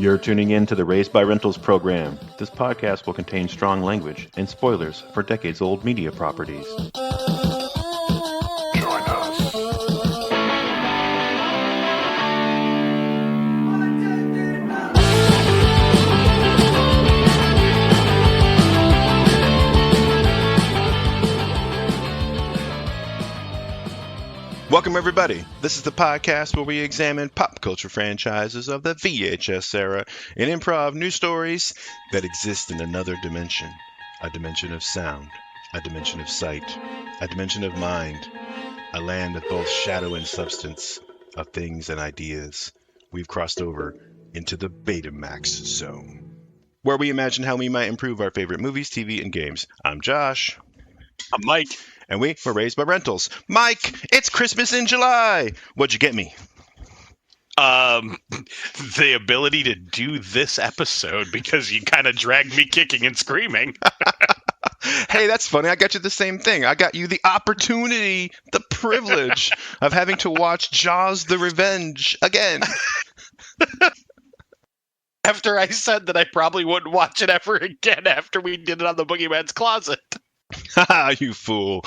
You're tuning in to the Raised by Rentals program. This podcast will contain strong language and spoilers for decades-old media properties. Join us. Welcome, everybody. This is the podcast where we examine pop culture franchises of the VHS era and improv news stories that exist in another dimension. A dimension of sound, a dimension of sight, a dimension of mind, a land of both shadow and substance, of things and ideas. We've crossed over into the Betamax zone, where we imagine how we might improve our favorite movies, TV, and games. I'm Josh. I'm Mike. And we were raised by rentals. Mike, it's Christmas in July. What'd you get me? The ability to do this episode because you kind of dragged me kicking and screaming. Hey, that's funny. I got you the same thing. I got you the opportunity, the privilege of having to watch Jaws: The Revenge again. After I said that I probably wouldn't watch it ever again after we did it on the Boogeyman's Closet. Haha, you fool.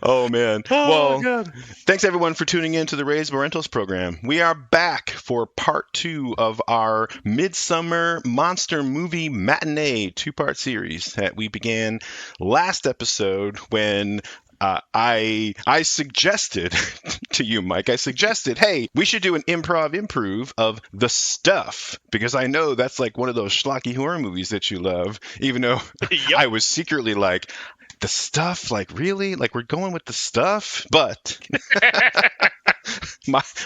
Oh, man. Well, God. Thanks, everyone, for tuning in to the Raised by Rentals program. We are back for part 2 of our MIDSUMMER Monster Movie Matinee two-part series that we began last episode when I suggested to you, Mike, hey, we should do an improv of The Stuff, because I know that's like one of those schlocky horror movies that you love, even though Yep. I was secretly like, The Stuff? Like, really? Like, we're going with The Stuff? But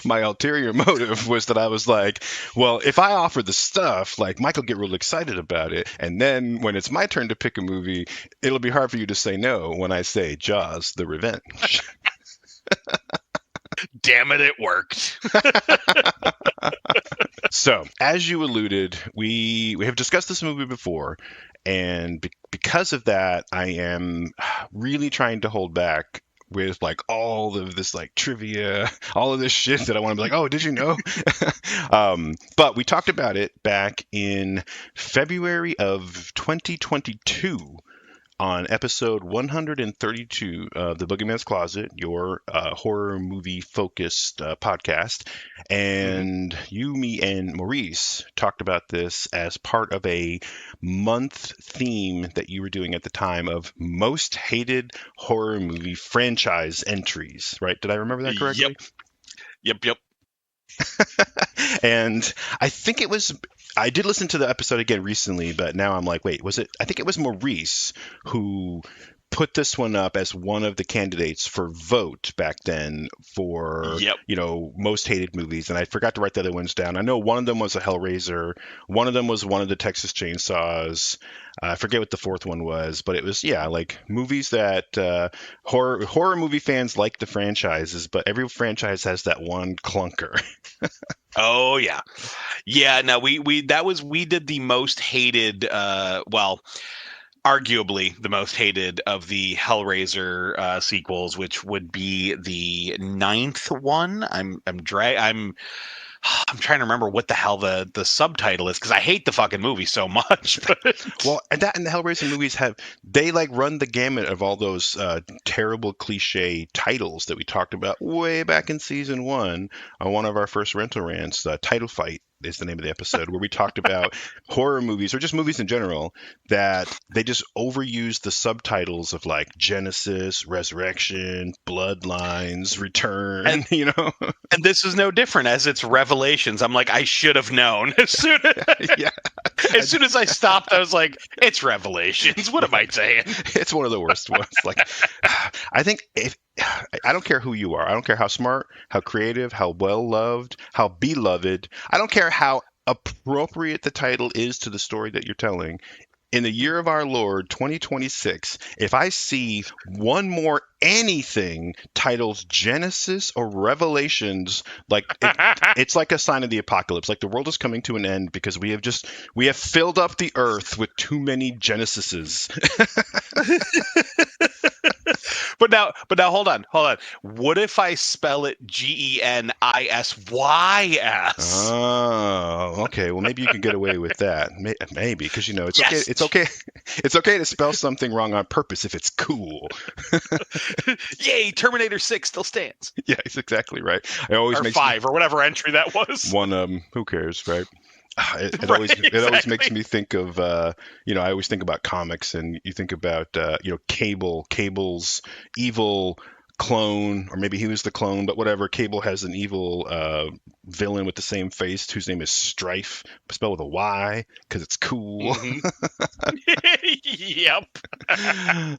my ulterior motive was that I was like, well, if I offer The Stuff, like, Mike will get real excited about it, and then when it's my turn to pick a movie, it'll be hard for you to say no when I say Jaws: The Revenge. Damn it, it worked. So, as you alluded, we have discussed this movie before, and because of that, I am really trying to hold back with like all of this like trivia, all of this shit that I want to be like, oh, did you know? But we talked about it back in February of 2022 on episode 132 of the Boogeyman's Closet, your horror movie focused podcast. And you, me, and Maurice talked about this as part of a month theme that you were doing at the time of most hated horror movie franchise entries, right? Did I remember that correctly? Yep. And I think it was, I did listen to the episode again recently, but now I'm like, wait, was it, I think it was Maurice who put this one up as one of the candidates for vote back then for, most hated movies. And I forgot to write the other ones down. I know one of them was a Hellraiser. One of them was one of the Texas Chainsaws. I forget what the fourth one was, but it was, like movies that horror movie fans like the franchises, but every franchise has that one clunker. Oh, yeah. Yeah, no, we did the most hated, arguably the most hated of the Hellraiser sequels, which would be the 9th one. I'm trying to remember what the hell the subtitle is because I hate the fucking movie so much. But... Well, and the Hellraiser movies they like run the gamut of all those terrible cliche titles that we talked about way back in season 1 on one of our first rental rants. Title Fight is the name of the episode where we talked about horror movies or just movies in general that they just overuse the subtitles of like Genesis, Resurrection, Bloodlines, Return, and this is no different as it's Revelations. I'm like, I should have known. As soon as I stopped, I was like, it's Revelations. What am I saying? It's one of the worst ones. Like, I think I don't care who you are. I don't care how smart, how creative, how well-loved, how beloved. I don't care how appropriate the title is to the story that you're telling. In the year of our Lord, 2026, if I see one more anything titled Genesis or Revelations, like it's like a sign of the apocalypse. Like the world is coming to an end because we have filled up the earth with too many Genesises. but now, hold on. What if I spell it GENISYS? Oh, okay. Well, maybe you can get away with that. Maybe because it's okay. Yes. It's okay. It's okay to spell something wrong on purpose if it's cool. Yay! Terminator 6 still stands. Yeah, it's exactly right. It always Or makes 5 or whatever entry that was. one. Who cares, right? It Right, always makes exactly. me think of I always think about comics, and you think about Cable's evil clone, or maybe he was the clone, but whatever. Cable has an evil villain with the same face whose name is Strife, spelled with a Y because it's cool. Yep.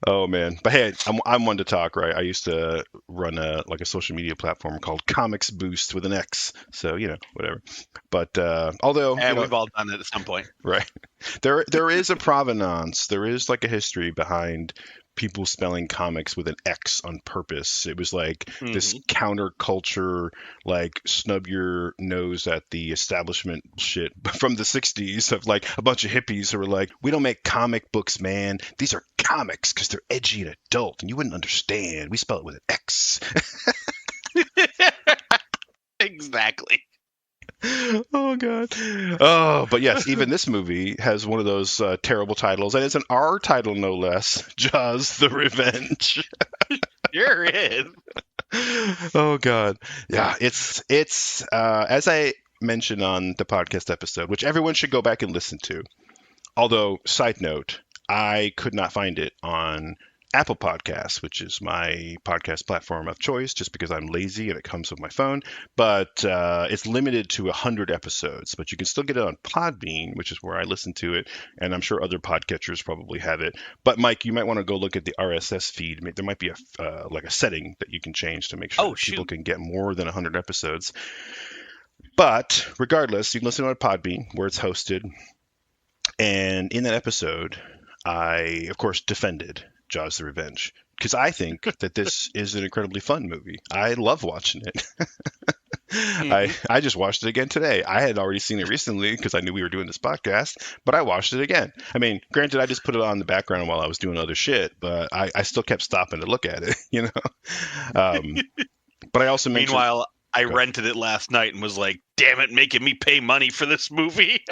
Oh man, but hey, I'm one to talk, right? I used to run a social media platform called Comics Boost with an X, so whatever. But although And we've all done it at some point. right, there is a provenance, there is like a history behind people spelling comics with an X on purpose. It was like this counterculture, like snub your nose at the establishment shit from the 60s of like a bunch of hippies who were like, we don't make comic books, man. These are comics because they're edgy and adult and you wouldn't understand. We spell it with an X. Exactly. Oh god. Oh, but yes, even this movie has one of those terrible titles, and it's an R title no less. Jaws: The Revenge. Sure is. Oh god. Yeah, it's as I mentioned on the podcast episode, which everyone should go back and listen to. Although, side note, I could not find it on Apple Podcasts, which is my podcast platform of choice, just because I'm lazy and it comes with my phone. But it's limited to 100 episodes, but you can still get it on Podbean, which is where I listen to it, and I'm sure other podcatchers probably have it. But Mike, you might want to go look at the RSS feed. There might be a setting that you can change to make sure that people can get more than 100 episodes. But regardless, you can listen to it on Podbean, where it's hosted. And in that episode, I, of course, defended Jaws: The Revenge because I think that this is an incredibly fun movie. I love watching it. I just watched it again today. I had already seen it recently because I knew we were doing this podcast, but I watched it again. I mean, granted, I just put it on the background while I was doing other shit, but I still kept stopping to look at it, But I also mentioned. Meanwhile, I rented it last night and was like, "Damn it, making me pay money for this movie."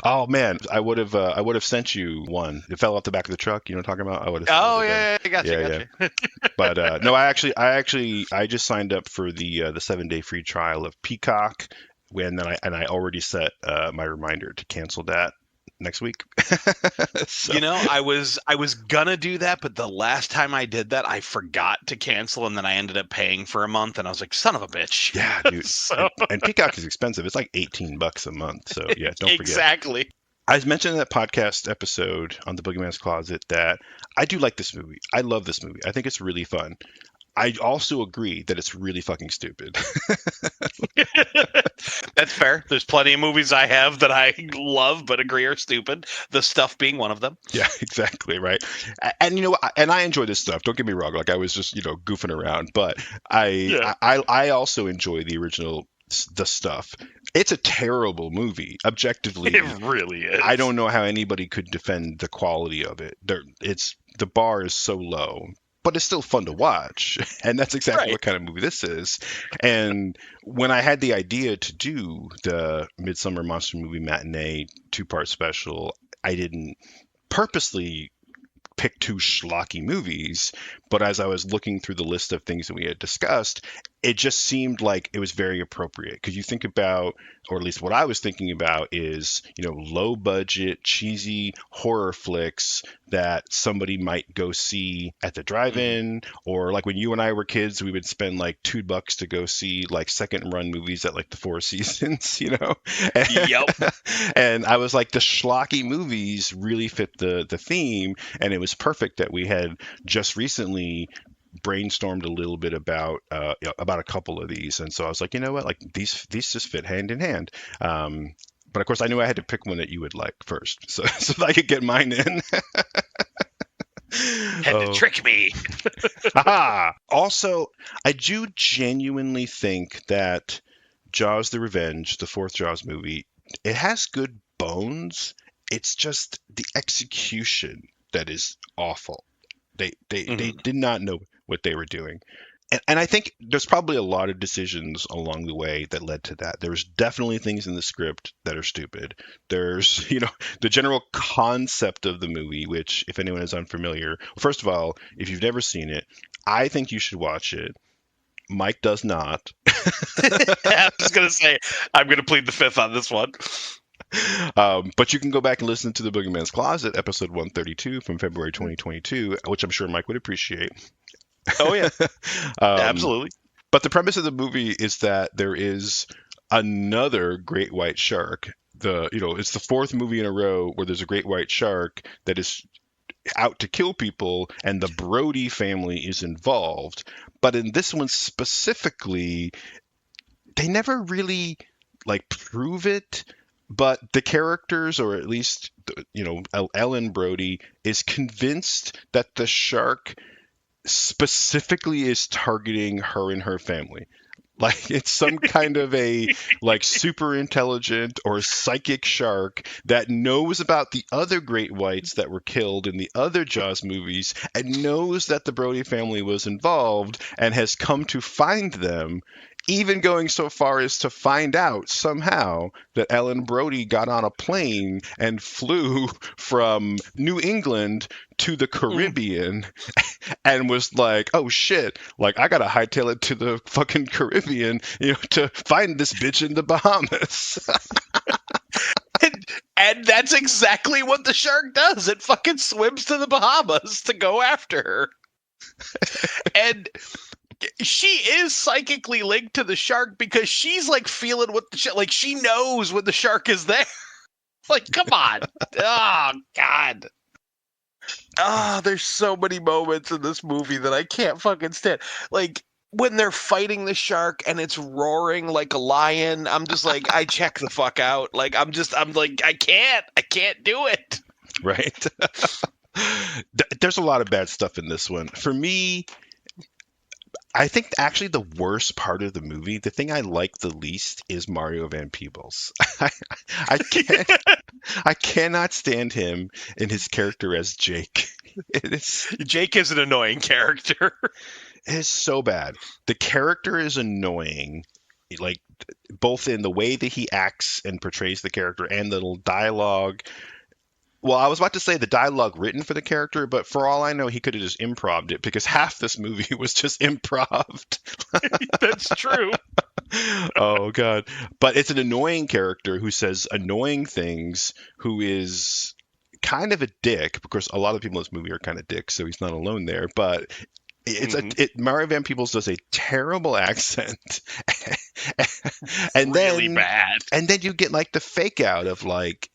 Oh man, I would have sent you one. It fell off the back of the truck. You know what I'm talking about? I would have. Oh yeah, I got you. But no, I just signed up for the 7-day free trial of Peacock, and I already set my reminder to cancel that next week. So. I was gonna do that, but the last time I did that, I forgot to cancel, and then I ended up paying for a month, and I was like, son of a bitch. Yeah, dude. and Peacock is expensive. It's like $18 a month. So yeah, don't forget. Exactly. I mentioned in that podcast episode on the Boogeyman's Closet that I do like this movie. I love this movie. I think it's really fun. I also agree that it's really fucking stupid. That's fair. There's plenty of movies I have that I love but agree are stupid. The Stuff being one of them. Yeah, exactly, right. And and I enjoy this stuff. Don't get me wrong. Like I was just goofing around, but I also enjoy the original The Stuff. It's a terrible movie, objectively. It really is. I don't know how anybody could defend the quality of it. The bar is so low. But it's still fun to watch. And that's exactly what kind of movie this is. And when I had the idea to do the MIDSUMMER Monster Movie Matinee 2-part special, I didn't purposely pick 2 schlocky movies, but as I was looking through the list of things that we had discussed, it just seemed like it was very appropriate because you think about, or at least what I was thinking about is, low budget, cheesy horror flicks that somebody might go see at the drive-in, or like when you and I were kids, we would spend like $2 to go see like second run movies at like the Four Seasons, Yep. And I was like, the schlocky movies really fit the theme, and it was perfect that we had just recently brainstormed a little bit about a couple of these, and so I was like, you know what, like these just fit hand in hand. But of course, I knew I had to pick one that you would like first, so that I could get mine in. Had to trick me. Also, I do genuinely think that Jaws: The Revenge, the 4th Jaws movie, it has good bones. It's just the execution that is awful. They Mhm. did not know what they were doing. And I think there's probably a lot of decisions along the way that led to that. There's definitely things in the script that are stupid. There's, the general concept of the movie, which, if anyone is unfamiliar, first of all, if you've never seen it, I think you should watch it. Mike does not. I was gonna say I'm gonna plead the fifth on this one. But you can go back and listen to The Boogeyman's Closet, episode 132 from February 2022, which I'm sure Mike would appreciate. Oh yeah, Um, absolutely. but the premise of the movie is that there is another great white shark. It's the fourth movie in a row where there's a great white shark that is out to kill people, and the Brody family is involved. But in this one specifically, they never really like prove it. But the characters, or at least Ellen Brody, is convinced that the shark specifically is targeting her and her family. Like it's some kind of a like super intelligent or psychic shark that knows about the other great whites that were killed in the other Jaws movies and knows that the Brody family was involved and has come to find them, even going so far as to find out somehow that Ellen Brody got on a plane and flew from New England to the Caribbean and was like, oh shit, like I gotta hightail it to the fucking Caribbean, to find this bitch in the Bahamas. And that's exactly what the shark does. It fucking swims to the Bahamas to go after her. And she is psychically linked to the shark because she's like feeling what the shark, like she knows when the shark is there. Like, come on. Oh, God. There's so many moments in this movie that I can't fucking stand. Like, when they're fighting the shark and it's roaring like a lion, I'm just like, I check the fuck out. Like, I'm like, I can't do it. Right? There's a lot of bad stuff in this one. For me, I think actually the worst part of the movie, the thing I like the least, is Mario Van Peebles. I can't, I cannot stand him in his character as Jake. Jake is an annoying character. It is so bad. The character is annoying, like both in the way that he acts and portrays the character and the little dialogue. Well, I was about to say the dialogue written for the character, but for all I know, he could have just improv'd it because half this movie was just improv'd. That's true. Oh God. But it's an annoying character who says annoying things, who is kind of a dick, because a lot of people in this movie are kind of dicks, so he's not alone there. But Mario Van Peebles does a terrible accent, and really then bad. And then you get like the fake out of like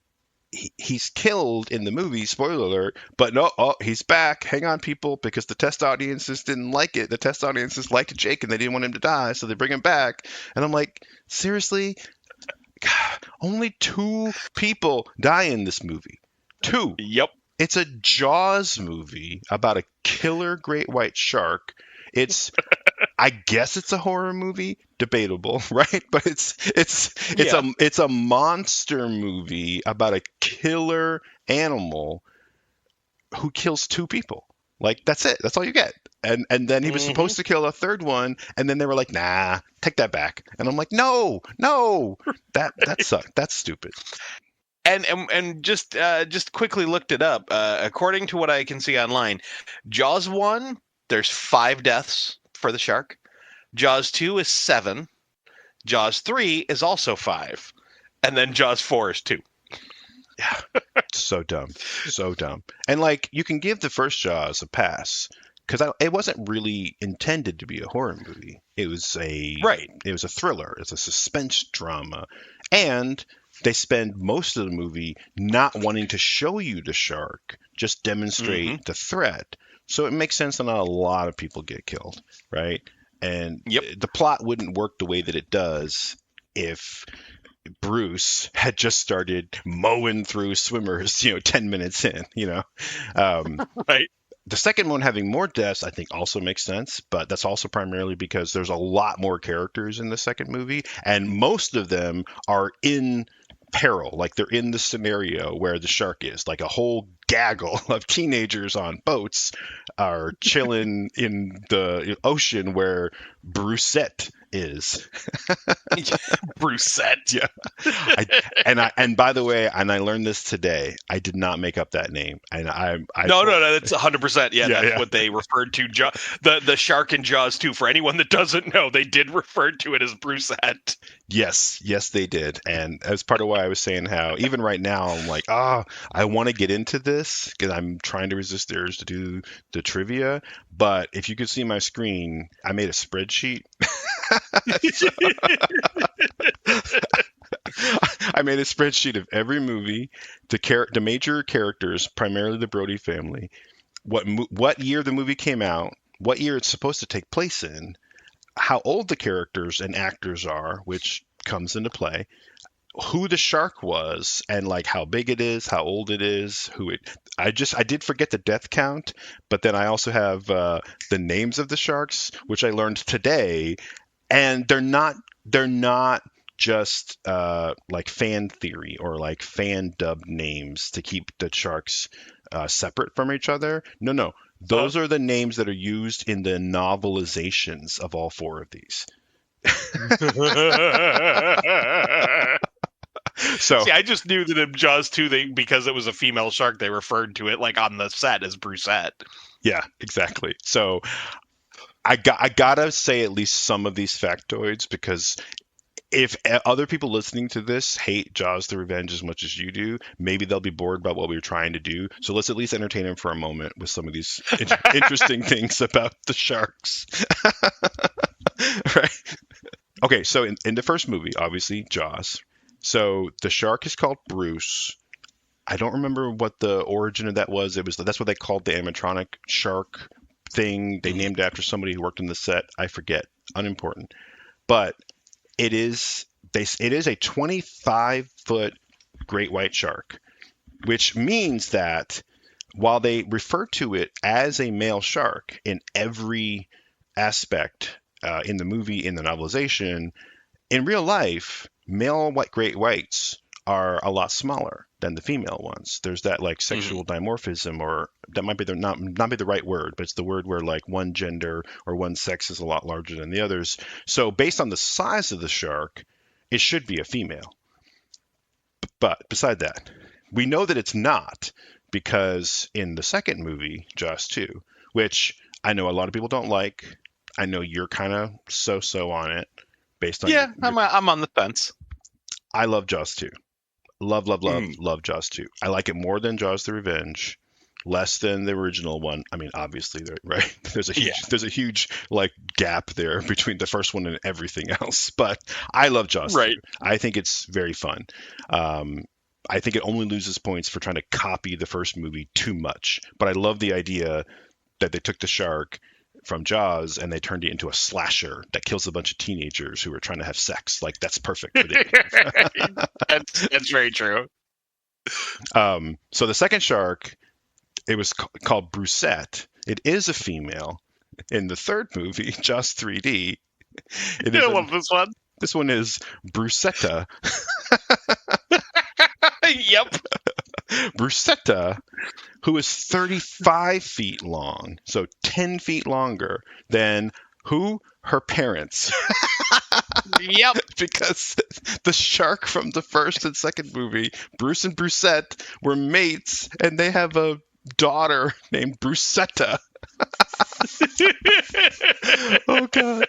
he's killed in the movie, spoiler alert, but no, he's back. Hang on, people, because the test audiences didn't like it. The test audiences liked Jake and they didn't want him to die, so they bring him back. And I'm like, seriously? God, only 2 people die in this movie. 2. Yep. It's a Jaws movie about a killer great white shark. I guess it's a horror movie, debatable, right? But it's a monster movie about a killer animal who kills 2 people. Like that's it. That's all you get. And then he was supposed to kill a third one, and then they were like, nah, take that back. And I'm like, no, that sucked. That's stupid. And just quickly looked it up. According to what I can see online, Jaws 1, there's 5 deaths for the shark. Jaws 2 is 7. Jaws 3 is also 5. And then Jaws 4 is 2. Yeah. So dumb. And like, you can give the first Jaws a pass because it wasn't really intended to be a horror movie. It was a thriller. It's a suspense drama. And they spend most of the movie not wanting to show you the shark, just demonstrate the threat. So it makes sense that not a lot of people get killed, right? And the plot wouldn't work the way that it does if Bruce had just started mowing through swimmers, 10 minutes in, Right. The second one having more deaths, I think, also makes sense, but that's also primarily because there's a lot more characters in the second movie, and most of them are in peril, like they're in the scenario where the shark is, like a whole gaggle of teenagers on boats are chilling in the ocean where Brucette is. Brucette. Yeah. And by the way, and I learned this today, I did not make up that name. And No, that's 100%. Yeah, that's what they referred to. The shark in Jaws 2. For anyone that doesn't know, they did refer to it as Brucette. Yes, they did. And as part of why I was saying how even right now I'm like, I want to get into this because I'm trying to resist the urge to do the trivia. But if you could see my screen, I made a spreadsheet. I made a spreadsheet of every movie, the major characters, primarily the Brody family, what year the movie came out, what year it's supposed to take place in, how old the characters and actors are, which comes into play, who the shark was, and like how big it is, how old it is, I did forget the death count, but then I also have the names of the sharks, which I learned today, and they're not just like fan theory or like fan dub names to keep the sharks separate from each other. No. Those are the names that are used in the novelizations of all four of these. So see, I just knew that in Jaws 2, because it was a female shark, they referred to it like on the set as Brucette. Yeah, exactly. So I gotta say at least some of these factoids, because if other people listening to this hate Jaws the Revenge as much as you do, maybe they'll be bored about what we were trying to do. So let's at least entertain them for a moment with some of these interesting things about the sharks. Right? Okay, so in the first movie, obviously, Jaws. So the shark is called Bruce. I don't remember what the origin of that was. That's what they called the animatronic shark thing. They named it after somebody who worked in the set. I forget. Unimportant. But it is a 25-foot great white shark, which means that while they refer to it as a male shark in every aspect in the movie, in the novelization, in real life, male great whites are a lot smaller than the female ones. There's that like sexual dimorphism, or that might be not be the right word, but it's the word where like one gender or one sex is a lot larger than the others. So based on the size of the shark, it should be a female. But beside that, we know that it's not, because in the second movie, Jaws 2, which I know a lot of people don't like, I know you're kind of so on it based on I'm on the fence. I love Jaws 2. Love Jaws 2. I like it more than Jaws the Revenge, less than the original one. I mean, obviously, right? There's a huge like gap there between the first one and everything else. But I love Jaws 2. I think it's very fun. I think it only loses points for trying to copy the first movie too much. But I love the idea that they took the shark from Jaws and they turned it into a slasher that kills a bunch of teenagers who are trying to have sex. Like, that's perfect for the that's very true. So the second shark, it was called Brucette. It is a female. In the third movie, Jaws 3D, I love this one. This one is Brucetta. Yep. Brucetta, who is 35 feet long, so 10 feet longer than who? Her parents. Yep. Because the shark from the first and second movie, Bruce and Brucette, were mates, and they have a daughter named Brucetta. Oh God.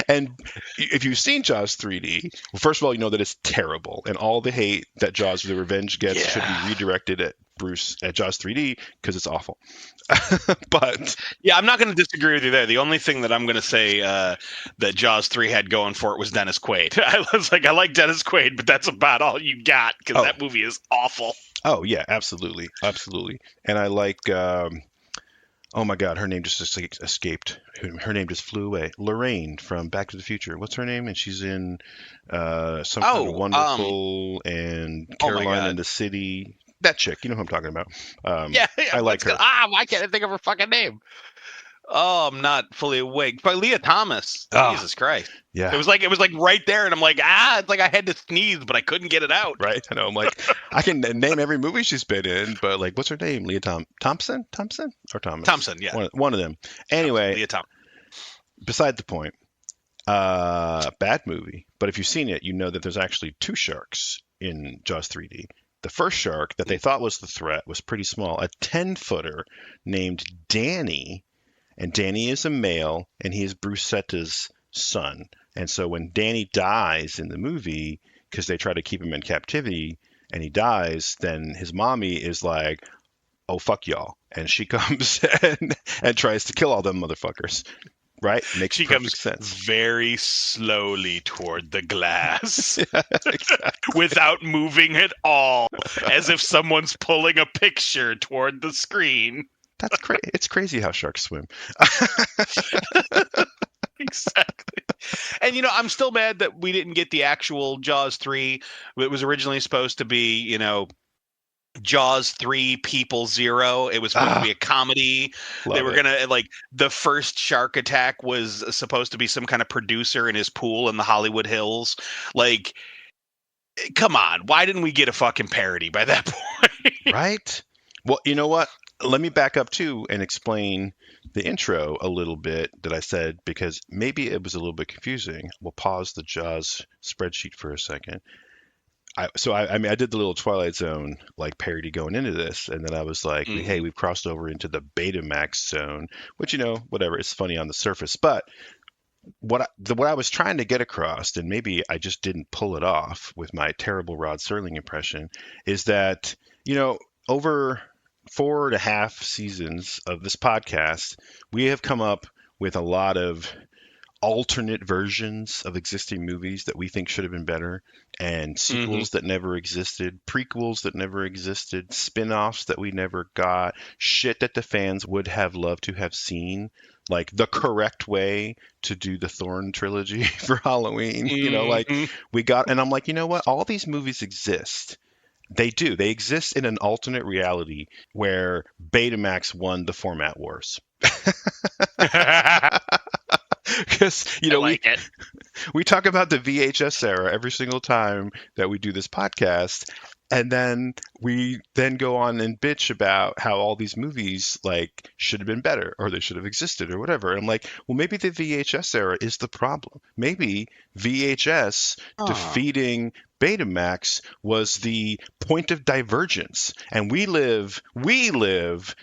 And if you've seen Jaws 3D, well, first of all, you know that it's terrible, and all the hate that Jaws the Revenge gets should be redirected at Jaws 3D, because it's awful. But yeah, I'm not going to disagree with you there. The only thing that I'm going to say that Jaws 3 had going for it was Dennis Quaid. I like Dennis Quaid, but that's about all you got, because that movie is awful. Oh yeah, absolutely. And I like oh my God, her name just escaped. Her name just flew away. Lorraine from Back to the Future. What's her name? And she's in some kind of Wonderful and Caroline in the City. That chick, you know who I'm talking about. I like her. Why can't I think of her fucking name? Oh, I'm not fully awake. By Leah Thomas. Ah, Jesus Christ. yeah. It was like right there, and I'm like, it's like I had to sneeze, but I couldn't get it out. Right? I know. I'm like, I can name every movie she's been in, but like, what's her name? Leah Thompson or Thomas? Thompson, yeah. One of them. Anyway, Leah Thompson. beside the point. Bad movie. But if you've seen it, you know that there's actually two sharks in Jaws 3D. The first shark that they thought was the threat was pretty small, a 10-footer named Danny. And Danny is a male, and he is Brucetta's son. And so when Danny dies in the movie, because they try to keep him in captivity, and he dies, then his mommy is like, oh, fuck y'all. And she comes and tries to kill all them motherfuckers. Right? Makes She perfect comes sense. very slowly toward the glass Yeah, exactly. without moving at all, as if someone's pulling a picture toward the screen. That's crazy. It's crazy how sharks swim. Exactly. And I'm still mad that we didn't get the actual Jaws 3. It was originally supposed to be, Jaws 3 People 0. It was supposed to be a comedy. They were gonna the first shark attack was supposed to be some kind of producer in his pool in the Hollywood Hills. Like, come on, why didn't we get a fucking parody by that point? Right? Well, you know what? Let me back up too and explain the intro a little bit that I said, because maybe it was a little bit confusing. We'll pause the Jaws spreadsheet for a second. I did the little Twilight Zone like parody going into this, and then I was like, hey, we've crossed over into the Betamax zone, which whatever, it's funny on the surface, but what I was trying to get across, and maybe I just didn't pull it off with my terrible Rod Serling impression, is that over 4.5 seasons of this podcast, we have come up with a lot of alternate versions of existing movies that we think should have been better, and sequels that never existed, prequels that never existed, spin-offs that we never got, shit that the fans would have loved to have seen, like the correct way to do the Thorn trilogy for Halloween. We got, and I'm like, you know what? All these movies exist. They do. They exist in an alternate reality where Betamax won the format wars. Because we talk about the VHS era every single time that we do this podcast, and then we go on and bitch about how all these movies like should have been better, or they should have existed, or whatever. And I'm like, well, maybe the VHS era is the problem. Maybe VHS defeating Betamax was the point of divergence, and we live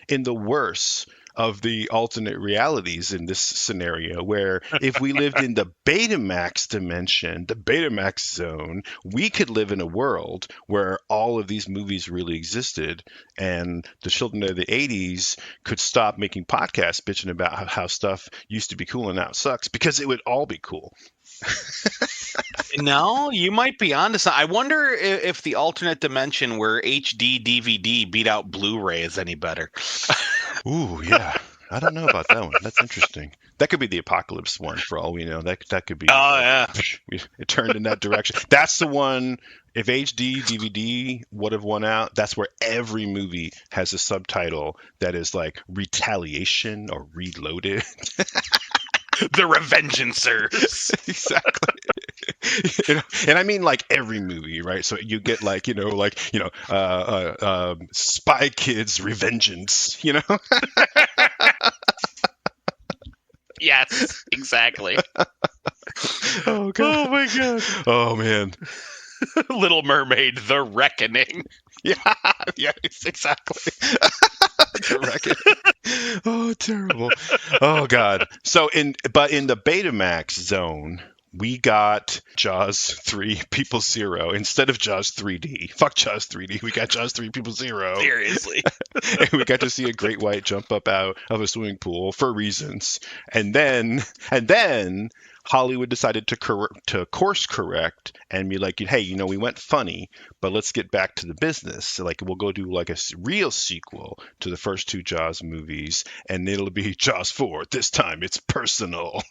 in the worst of the alternate realities in this scenario, where if we lived in the Betamax dimension, the Betamax zone, we could live in a world where all of these movies really existed, and the children of the 80s could stop making podcasts bitching about how stuff used to be cool and now it sucks, because it would all be cool. No, you might be onto something. I wonder if the alternate dimension where HD DVD beat out Blu-ray is any better. Ooh, yeah. I don't know about that one. That's interesting. That could be the apocalypse one for all we know. That could be. Oh, yeah. It turned in that direction. That's the one. If HD DVD would have won out, that's where every movie has a subtitle that is like Retaliation or Reloaded. The Revengeancers. Exactly. And I mean like every movie, right? So you get like Spy Kids Revengeance, Yes, exactly. Oh god. Oh my god. Oh man. Little Mermaid: The Reckoning. Yeah, yes, exactly. The Reckoning. Oh, terrible. Oh god. So in the Betamax zone, we got Jaws 3 People 0 instead of Jaws 3D. Fuck Jaws 3D. We got Jaws 3 People 0. Seriously. And we got to see a great white jump up out of a swimming pool for reasons. And then Hollywood decided to course correct and be like, hey, we went funny, but let's get back to the business. So, like, we'll go do like a real sequel to the first two Jaws movies, and it'll be Jaws 4. This time it's personal.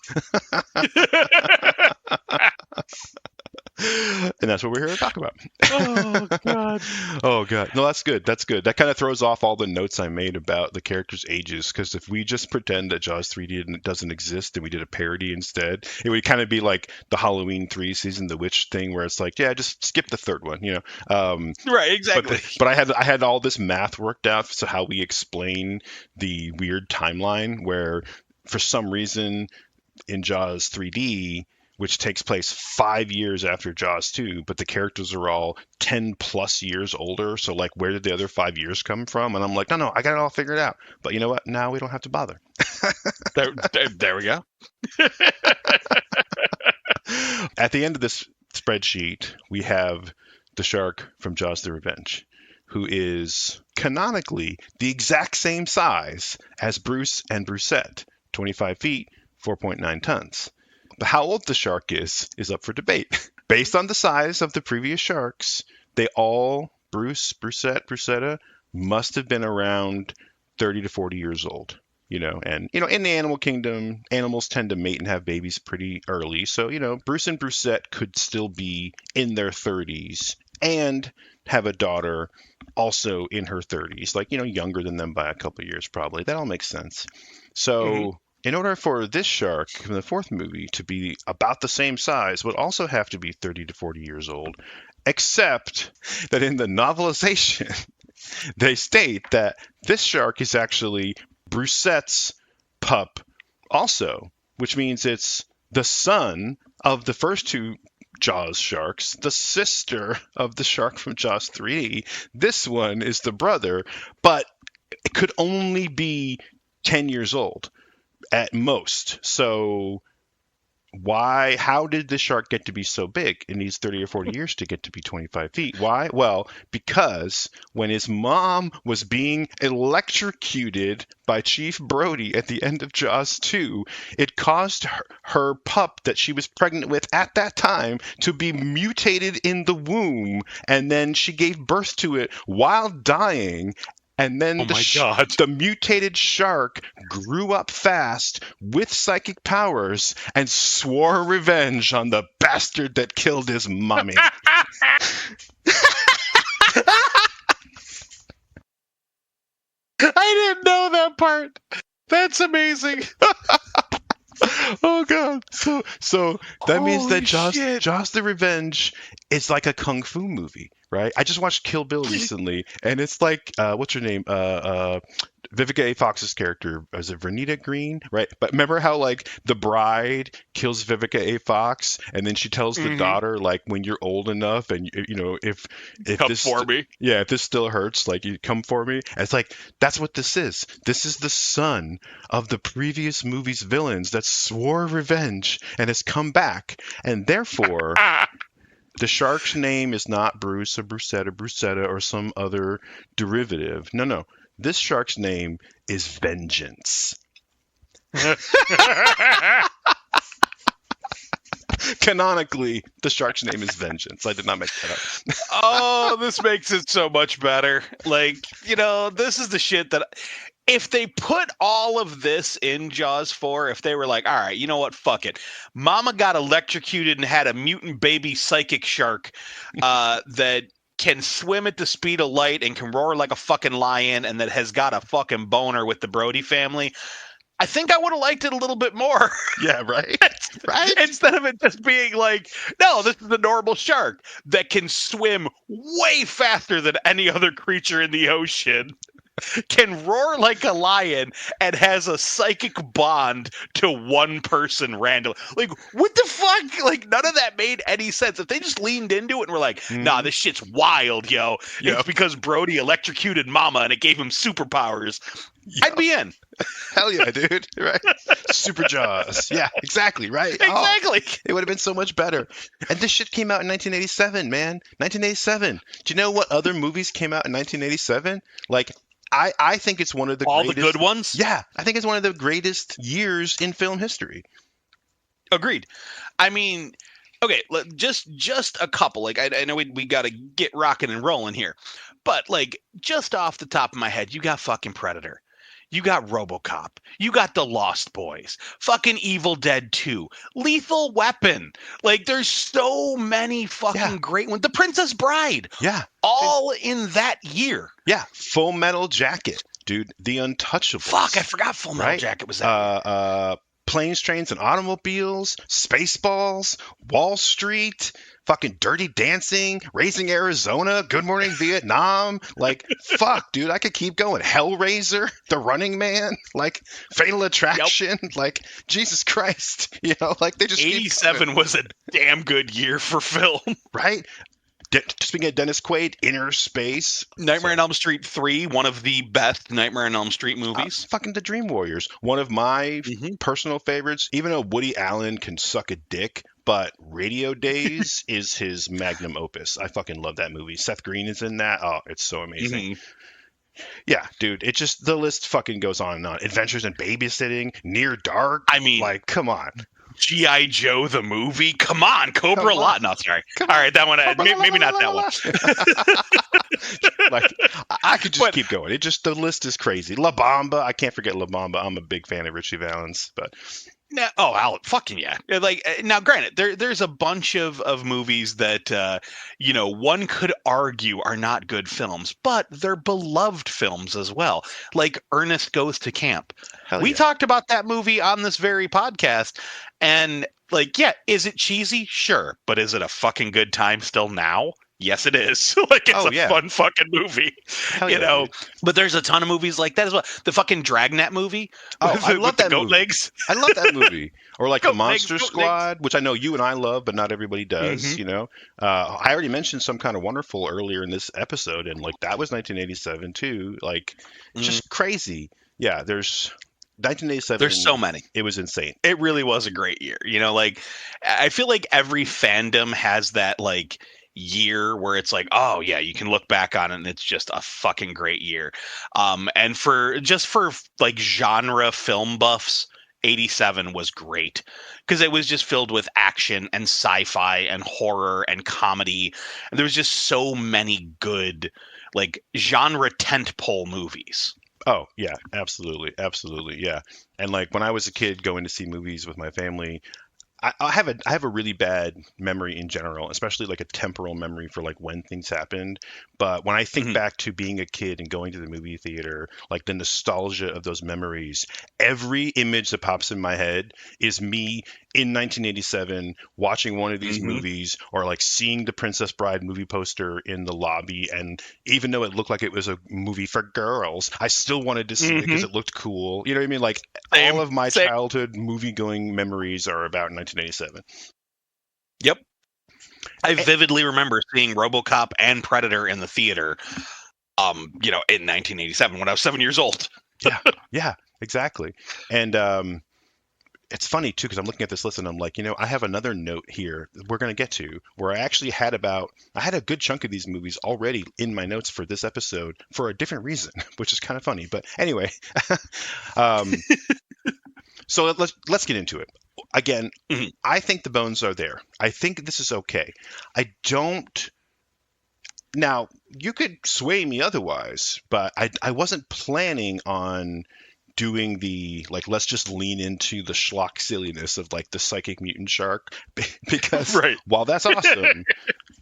And that's what we're here to talk about. Oh God. Oh god, no, that's good. That's good. That kind of throws off all the notes I made about the characters' ages. Because if we just pretend that Jaws 3D doesn't exist and we did a parody instead, it would kind of be like the Halloween 3 season, the witch thing, where it's like, yeah, just skip the third one, you know. Right, exactly. But I had all this math worked out, so how we explain the weird timeline where, for some reason, in Jaws 3D, which takes place 5 years after Jaws 2, but the characters are all 10 plus years older. So, like, where did the other 5 years come from? And I'm like, no, I got it all figured out. But you know what? Now we don't have to bother. There we go. At the end of this spreadsheet, we have the shark from Jaws the Revenge, who is canonically the exact same size as Bruce and Brucette, 25 feet, 4.9 tons. But how old the shark is up for debate. Based on the size of the previous sharks, they all, Bruce, Brucette, Brucetta, must have been around 30 to 40 years old. You know, and, you know, in the animal kingdom, animals tend to mate and have babies pretty early. So, you know, Bruce and Brucette could still be in their 30s and have a daughter also in her 30s, like, you know, younger than them by a couple of years, probably. That all makes sense. So, in order for this shark from the fourth movie to be about the same size, would also have to be 30 to 40 years old, except that in the novelization, they state that this shark is actually Brucette's pup also, which means it's the son of the first two Jaws sharks, the sister of the shark from Jaws 3. This one is the brother, but it could only be 10 years old at most. So how did the shark get to be so big? It needs 30 or 40 years to get to be 25 feet. Why? Well, because when his mom was being electrocuted by Chief Brody at the end of Jaws 2, it caused her pup that she was pregnant with at that time to be mutated in the womb, and then she gave birth to it while dying. And then the mutated shark grew up fast with psychic powers and swore revenge on the bastard that killed his mommy. I didn't know that part. That's amazing. Oh god. So that means that shit. Jaws the Revenge is like a kung fu movie, right? I just watched Kill Bill recently, and it's like what's her name? Vivica A. Fox's character, is it Vernita Green, right? But remember how, like, the bride kills Vivica A. Fox, and then she tells the daughter, like, when you're old enough, and you know, if come this for me, if this still hurts, like, you come for me. And it's like, that's what this is. This is the son of the previous movie's villains that swore revenge and has come back, and therefore. The shark's name is not Bruce or Brucetta or some other derivative. No. This shark's name is Vengeance. Canonically, the shark's name is Vengeance. I did not make that up. Oh, this makes it so much better. Like, you know, this is the shit that... If they put all of this in Jaws 4, if they were like, all right, you know what, fuck it. Mama got electrocuted and had a mutant baby psychic shark that can swim at the speed of light and can roar like a fucking lion and that has got a fucking boner with the Brody family, I think I would have liked it a little bit more. Yeah, right? Right? Instead of it just being like, no, this is a normal shark that can swim way faster than any other creature in the ocean, can roar like a lion, and has a psychic bond to one person randomly. Like, what the fuck? Like, none of that made any sense. If they just leaned into it and were like, nah, this shit's wild, yo. Yep. It's because Brody electrocuted Mama and it gave him superpowers. Yep. I'd be in. Hell yeah, dude. Right? Super Jaws. Yeah, exactly, right? Exactly. Oh, it would have been so much better. And this shit came out in 1987, man. 1987. Do you know what other movies came out in 1987? Like, I think it's one of the greatest... All the good ones? Yeah, I think it's one of the greatest years in film history. Agreed. I mean, okay, just a couple. Like, I know we got to get rocking and rolling here. But, like, just off the top of my head, you got fucking Predator. You got RoboCop. You got The Lost Boys. Fucking Evil Dead 2. Lethal Weapon. Like, there's so many fucking great ones. The Princess Bride. Yeah. All in that year. Yeah. Full Metal Jacket, dude. The Untouchables. Fuck, I forgot Full Metal Jacket was that year. Planes, Trains, and Automobiles, Spaceballs, Wall Street, fucking Dirty Dancing, Raising Arizona, Good Morning Vietnam. Like, fuck, dude, I could keep going. Hellraiser, The Running Man, like Fatal Attraction, like Jesus Christ, you know, like they just 87 was a damn good year for film, right? Speaking of Dennis Quaid, Inner Space. Nightmare on Elm Street 3, one of the best Nightmare on Elm Street movies. Fucking The Dream Warriors, one of my personal favorites. Even though Woody Allen can suck a dick, but Radio Days is his magnum opus. I fucking love that movie. Seth Green is in that. Oh, it's so amazing. Yeah, dude, it just, the list fucking goes on and on. Adventures in Babysitting, Near Dark. I mean, like, come on. G.I. Joe the movie? Come on, Cobra Lot. No, sorry. All right, that one, maybe not that one. Like, I could just keep going. It just, the list is crazy. La Bamba, I can't forget La Bamba. I'm a big fan of Richie Valens, but... Now, fucking yeah. Like, now, granted, there's a bunch of movies that, you know, one could argue are not good films, but they're beloved films as well. Like Ernest Goes to Camp. We talked about that movie on this very podcast, and like, yeah, is it cheesy? Sure. But is it a fucking good time still now? Yes, it is. Like, it's a fun fucking movie, you know. Dude. But there's a ton of movies like that as well. The fucking Dragnet movie. Oh, I love that goat movie. Legs. I love that movie. Or like the Monster Squad, which I know you and I love, but not everybody does. You know, I already mentioned Some Kind of Wonderful earlier in this episode, and like that was 1987 too. Like, just crazy. Yeah, there's 1987. There's so many. It was insane. It really was a great year. You know, like I feel like every fandom has that like year where it's like, oh yeah, you can look back on it and it's just a fucking great year. And for like genre film buffs, 87 was great because it was just filled with action and sci-fi and horror and comedy. And there was just so many good like genre tentpole movies. Oh yeah, absolutely, yeah. And like when I was a kid going to see movies with my family, I have a really bad memory in general, especially like a temporal memory for like when things happened. But when I think back to being a kid and going to the movie theater, like the nostalgia of those memories, every image that pops in my head is me in 1987 watching one of these movies, or like seeing the Princess Bride movie poster in the lobby. And even though it looked like it was a movie for girls, I still wanted to see it because it looked cool. You know what I mean? Like all of my childhood movie going memories are about 1987. Yep. I vividly remember seeing RoboCop and Predator in the theater, you know, in 1987 when I was 7 years old. Yeah, exactly. And it's funny too, because I'm looking at this list and I'm like, you know, I have another note here we're going to get to where I actually had a good chunk of these movies already in my notes for this episode for a different reason, which is kind of funny. But anyway, so let's get into it. Again, I think the bones are there. I think this is okay. I don't. Now, you could sway me otherwise, but I wasn't planning on doing the, like, let's just lean into the schlock silliness of, like, the psychic mutant shark. Because while that's awesome,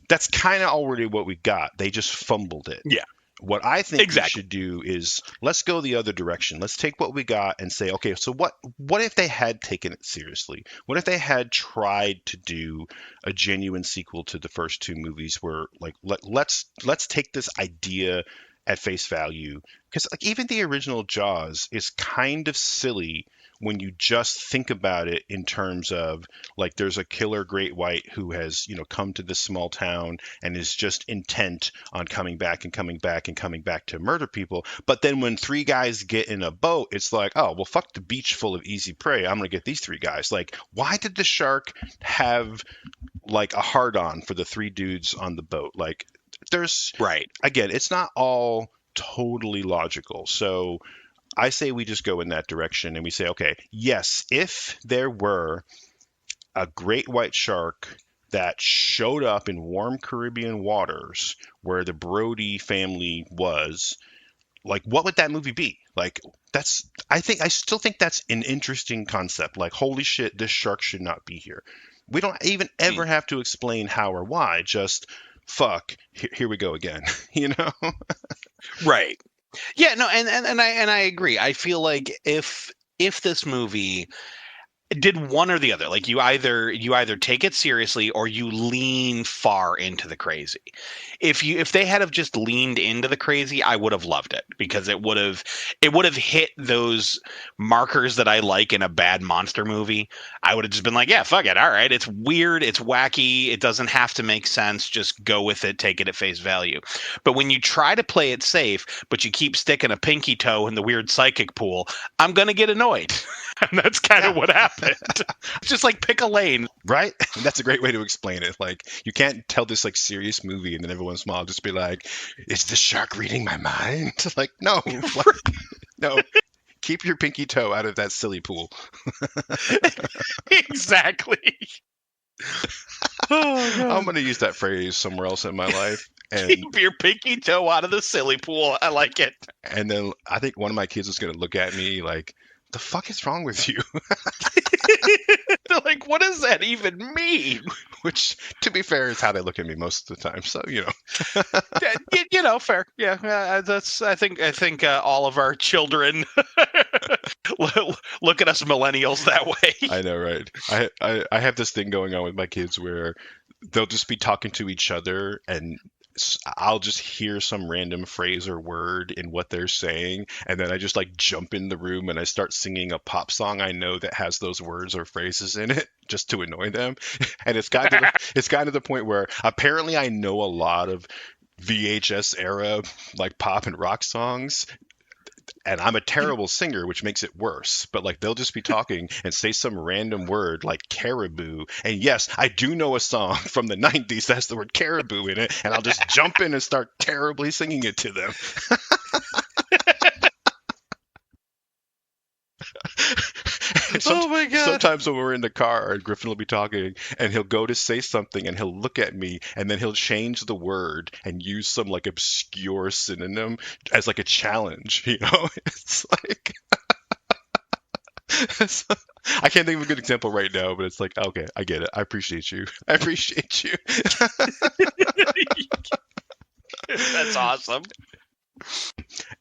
that's kind of already what we got. They just fumbled it. Yeah. What I think we should do is let's go the other direction. Let's take what we got and say, okay, so what if they had taken it seriously? What if they had tried to do a genuine sequel to the first two movies where, like, let's take this idea at face value? Because, like, even the original Jaws is kind of silly when you just think about it in terms of, like, there's a killer great white who has, you know, come to this small town and is just intent on coming back and coming back and coming back to murder people. But then when three guys get in a boat, it's like, oh, well, fuck the beach full of easy prey. I'm going to get these three guys. Like, why did the shark have, like, a hard-on for the three dudes on the boat? Like, there's... Again, it's not all totally logical. So I say we just go in that direction and we say, okay, yes, if there were a great white shark that showed up in warm Caribbean waters where the Brody family was, like what would that movie be? Like I still think that's an interesting concept. Like, holy shit, this shark should not be here. We don't even ever have to explain how or why. Just fuck, here we go again. You know? Right. Yeah, no, and I agree. I feel like if this movie did one or the other, like you either take it seriously or you lean far into the crazy. If they had have just leaned into the crazy, I would have loved it, because it would have hit those markers that I like in a bad monster movie. I would have just been like, yeah, fuck it, all right, it's weird, it's wacky, it doesn't have to make sense, just go with it, take it at face value. But when you try to play it safe but you keep sticking a pinky toe in the weird psychic pool, I'm gonna get annoyed. And that's kind of what happened. It's just like, pick a lane. Right? That's a great way to explain it. Like, you can't tell this like serious movie and then every once in a while just be like, is the shark reading my mind? Like, no. What? No. Keep your pinky toe out of that silly pool. Exactly. Oh, God. I'm going to use that phrase somewhere else in my life. And, Keep your pinky toe out of the silly pool. I like it. and then I think one of my kids is going to look at me like, the fuck is wrong with you? They're like, what does that even mean? Which, to be fair, is how they look at me most of the time. So, you know. Fair. Yeah, that's. I think all of our children look at us millennials that way. I know, right? I have this thing going on with my kids where they'll just be talking to each other, and I'll just hear some random phrase or word in what they're saying, and then I just like jump in the room and I start singing a pop song I know that has those words or phrases in it, just to annoy them. And it's gotten to the point where apparently I know a lot of VHS era like pop and rock songs, and I'm a terrible singer, which makes it worse. But like, they'll just be talking and say some random word like caribou. And yes, I do know a song from the 90s that has the word caribou in it. And I'll just jump in and start terribly singing it to them. Oh my God. Sometimes when we're in the car, Griffin will be talking and he'll go to say something and he'll look at me and then he'll change the word and use some like obscure synonym as like a challenge, you know? It's like I can't think of a good example right now, but it's like, okay, I get it. I appreciate you. I appreciate you. That's awesome.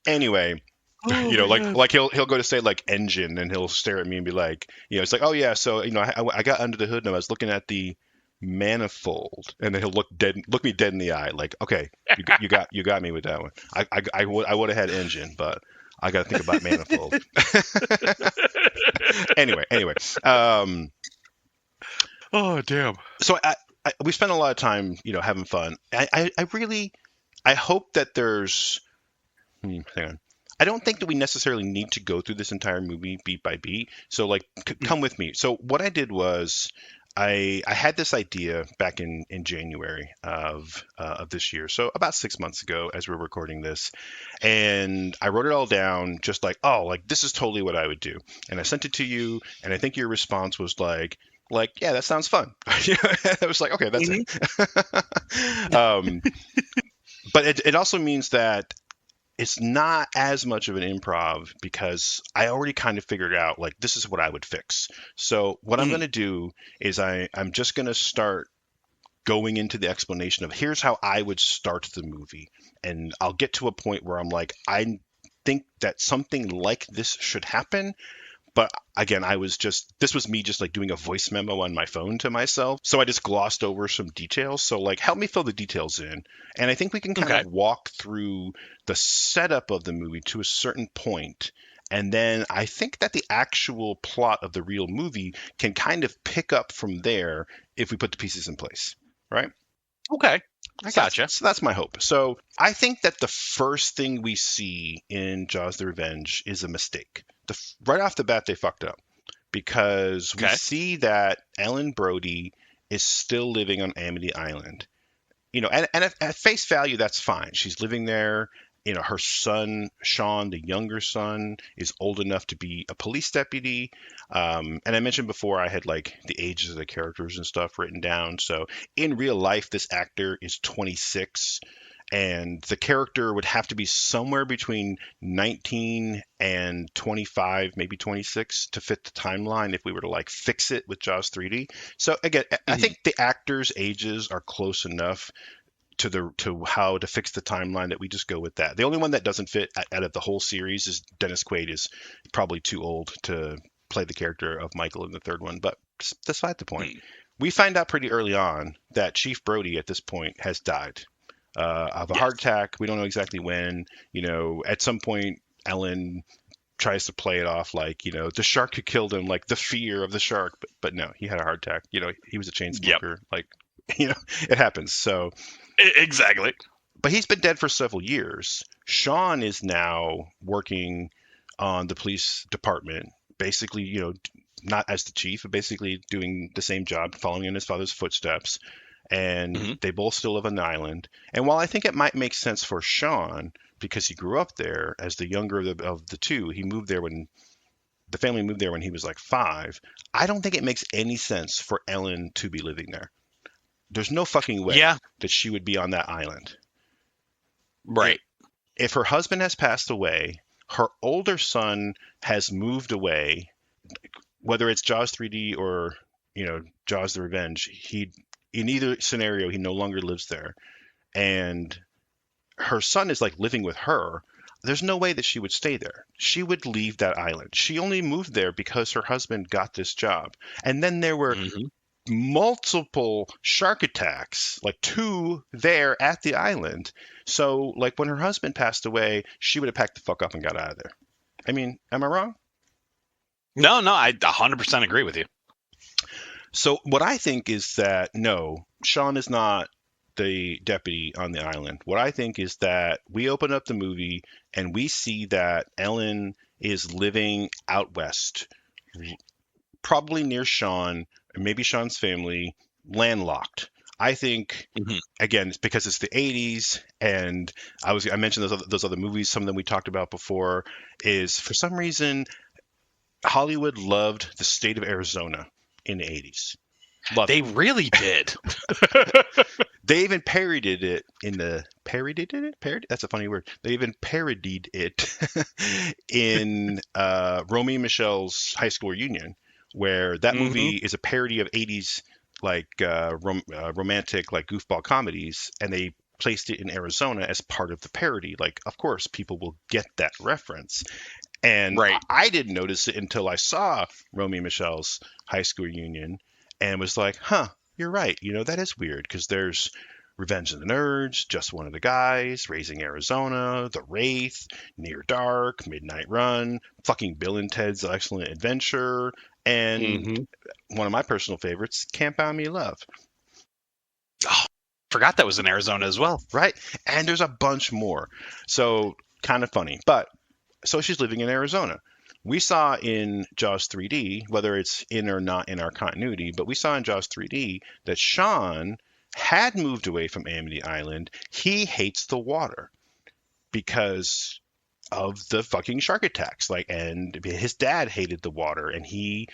Anyway, you know, like he'll go to say like engine, and he'll stare at me and be like, you know, it's like, oh yeah, so you know, I got under the hood and I was looking at the manifold, and then he'll look me dead in the eye, like, okay, you got me with that one. I would have had engine, but I got to think about manifold. Anyway, Oh damn. so we spent a lot of time, you know, having fun. I hope that there's. Hang on. I don't think that we necessarily need to go through this entire movie beat by beat. So like, come with me. So what I did was I had this idea back in January of this year. So about 6 months ago, as we're recording this, and I wrote it all down, just like, oh, like this is totally what I would do. And I sent it to you, and I think your response was like, yeah, that sounds fun. I was like, okay, that's it. But it also means that it's not as much of an improv, because I already kind of figured out like this is what I would fix. So what I'm going to do is I'm just going to start going into the explanation of here's how I would start the movie, and I'll get to a point where I'm like, I think that something like this should happen. But again, this was me just like doing a voice memo on my phone to myself. So I just glossed over some details. So like, help me fill the details in. And I think we can kind of walk through the setup of the movie to a certain point. And then I think that the actual plot of the real movie can kind of pick up from there if we put the pieces in place. Right? Okay. I gotcha. So that's my hope. So I think that the first thing we see in Jaws the Revenge is a mistake. Right off the bat, they fucked up, because we see that Ellen Brody is still living on Amity Island. You know, and at face value, that's fine. She's living there. You know, her son, Sean, the younger son, is old enough to be a police deputy. And I mentioned before I had like the ages of the characters and stuff written down. So in real life, this actor is 26. and the character would have to be somewhere between 19 and 25, maybe 26 to fit the timeline if we were to like fix it with Jaws 3D. So again, I Mhm. think the actors' ages are close enough to how to fix the timeline that we just go with that. The only one that doesn't fit out of the whole series is Dennis Quaid is probably too old to play the character of Michael in the third one, but beside the point. Mm. We find out pretty early on that Chief Brody at this point has died of a heart Yes. attack. We don't know exactly when. At some point, Ellen tries to play it off like, the shark who killed him, like the fear of the shark. But no, he had a heart attack. He was a chain Yep. smoker. Like, it happens. So, Exactly. but he's been dead for several years. Sean is now working on the police department, basically, not as the chief, but basically doing the same job, following in his father's footsteps. And Hmm. they both still live on the island. And while I think it might make sense for Sean because he grew up there as the younger of the two, he moved there when the family moved there when he was like 5. I don't think it makes any sense for Ellen to be living there. There's no fucking way Yeah. that she would be on that island. Right. If her husband has passed away, her older son has moved away, whether it's Jaws 3D or, Jaws the Revenge, in either scenario, he no longer lives there. And her son is like living with her. There's no way that she would stay there. She would leave that island. She only moved there because her husband got this job. And then there were Hmm. multiple shark attacks, like 2 there at the island. So, like, when her husband passed away, she would have packed the fuck up and got out of there. I mean, am I wrong? No, I 100% agree with you. So, what I think is that no, Sean is not the deputy on the island. What I think is that we open up the movie and we see that Ellen is living out west, probably near Sean, maybe Sean's family, landlocked. I think Hmm. again, it's because it's the 80s, and I mentioned those other movies, some of them we talked about before, is for some reason Hollywood loved the state of Arizona in the 80s. Loved They it. really did. They even parodied it in the parodied it? Parody? That's a funny word. They even parodied it in Romy and Michelle's high school reunion, where that Hmm. movie is a parody of 80s like romantic like goofball comedies, and they placed it in Arizona as part of the parody. Like, of course, people will get that reference. And Right. I didn't notice it until I saw Romy and Michelle's high school reunion and was like, huh, you're right. That is weird because there's Revenge of the Nerds, Just One of the Guys, Raising Arizona, The Wraith, Near Dark, Midnight Run, fucking Bill and Ted's Excellent Adventure, and Hmm. one of my personal favorites, Can't Buy Me Love, Oh, forgot that was in Arizona as well. right? And there's a bunch more. So kind of funny. But so she's living in Arizona. We saw in Jaws 3D, whether it's in or not in our continuity, but we saw in Jaws 3D that Sean had moved away from Amity Island. He hates the water because of the fucking shark attacks. Like, and his dad hated the water, and he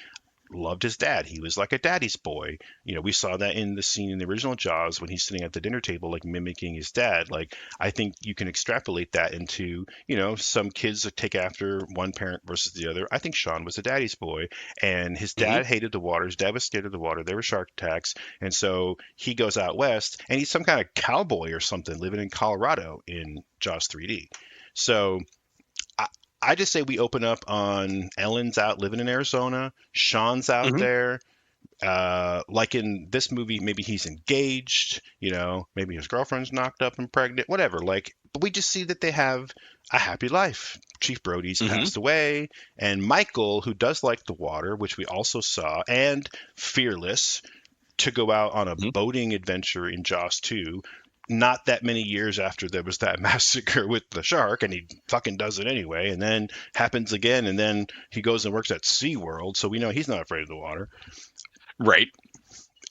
loved his dad. He was like a daddy's boy. We saw that in the scene in the original Jaws when he's sitting at the dinner table, like mimicking his dad. Like, I think you can extrapolate that into, some kids that take after one parent versus the other. I think Sean was a daddy's boy, and his Hmm. dad hated the water. His dad was scared of the water. There were shark attacks, and so he goes out west, and he's some kind of cowboy or something living in Colorado in Jaws 3D. So I just say we open up on Ellen's out living in Arizona, Sean's out Hmm. there. Like in this movie, maybe he's engaged, maybe his girlfriend's knocked up and pregnant, whatever. Like, but we just see that they have a happy life. Chief Brody's Hmm. passed away, and Michael, who does like the water, which we also saw, and Fearless, to go out on a Hmm. boating adventure in Jaws 2, not that many years after there was that massacre with the shark, and he fucking does it anyway, and then happens again, and then he goes and works at SeaWorld, so we know he's not afraid of the water. Right.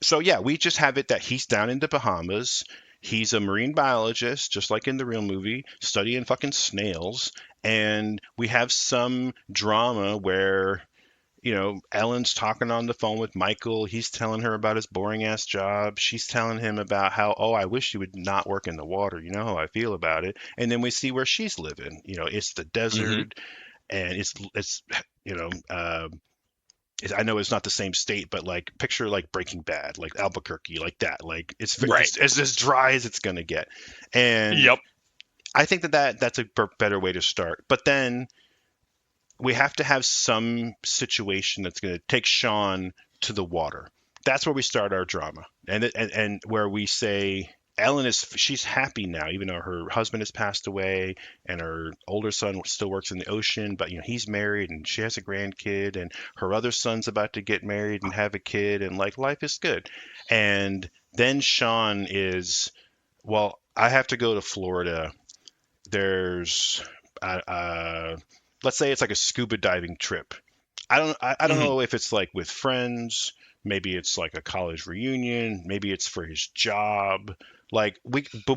So yeah, we just have it that he's down in the Bahamas. He's a marine biologist, just like in the real movie, studying fucking snails. And we have some drama where Ellen's talking on the phone with Michael. He's telling her about his boring ass job. She's telling him about how, oh, I wish you would not work in the water. You know how I feel about it. And then we see where she's living. It's the Hmm. desert, and it's you know I know it's not the same state, but like picture like Breaking Bad, like Albuquerque, like that. Like Right. it's as dry as it's gonna get. And Yep. I think that's a better way to start. But then we have to have some situation that's going to take Sean to the water. That's where we start our drama, and where we say Ellen she's happy now, even though her husband has passed away, and her older son still works in the ocean, but he's married and she has a grandkid, and her other son's about to get married and have a kid, and like life is good. And then Sean is, well, I have to go to Florida. There's let's say it's like a scuba diving trip. I don't Hmm. know if it's like with friends, maybe it's like a college reunion, maybe it's for his job. But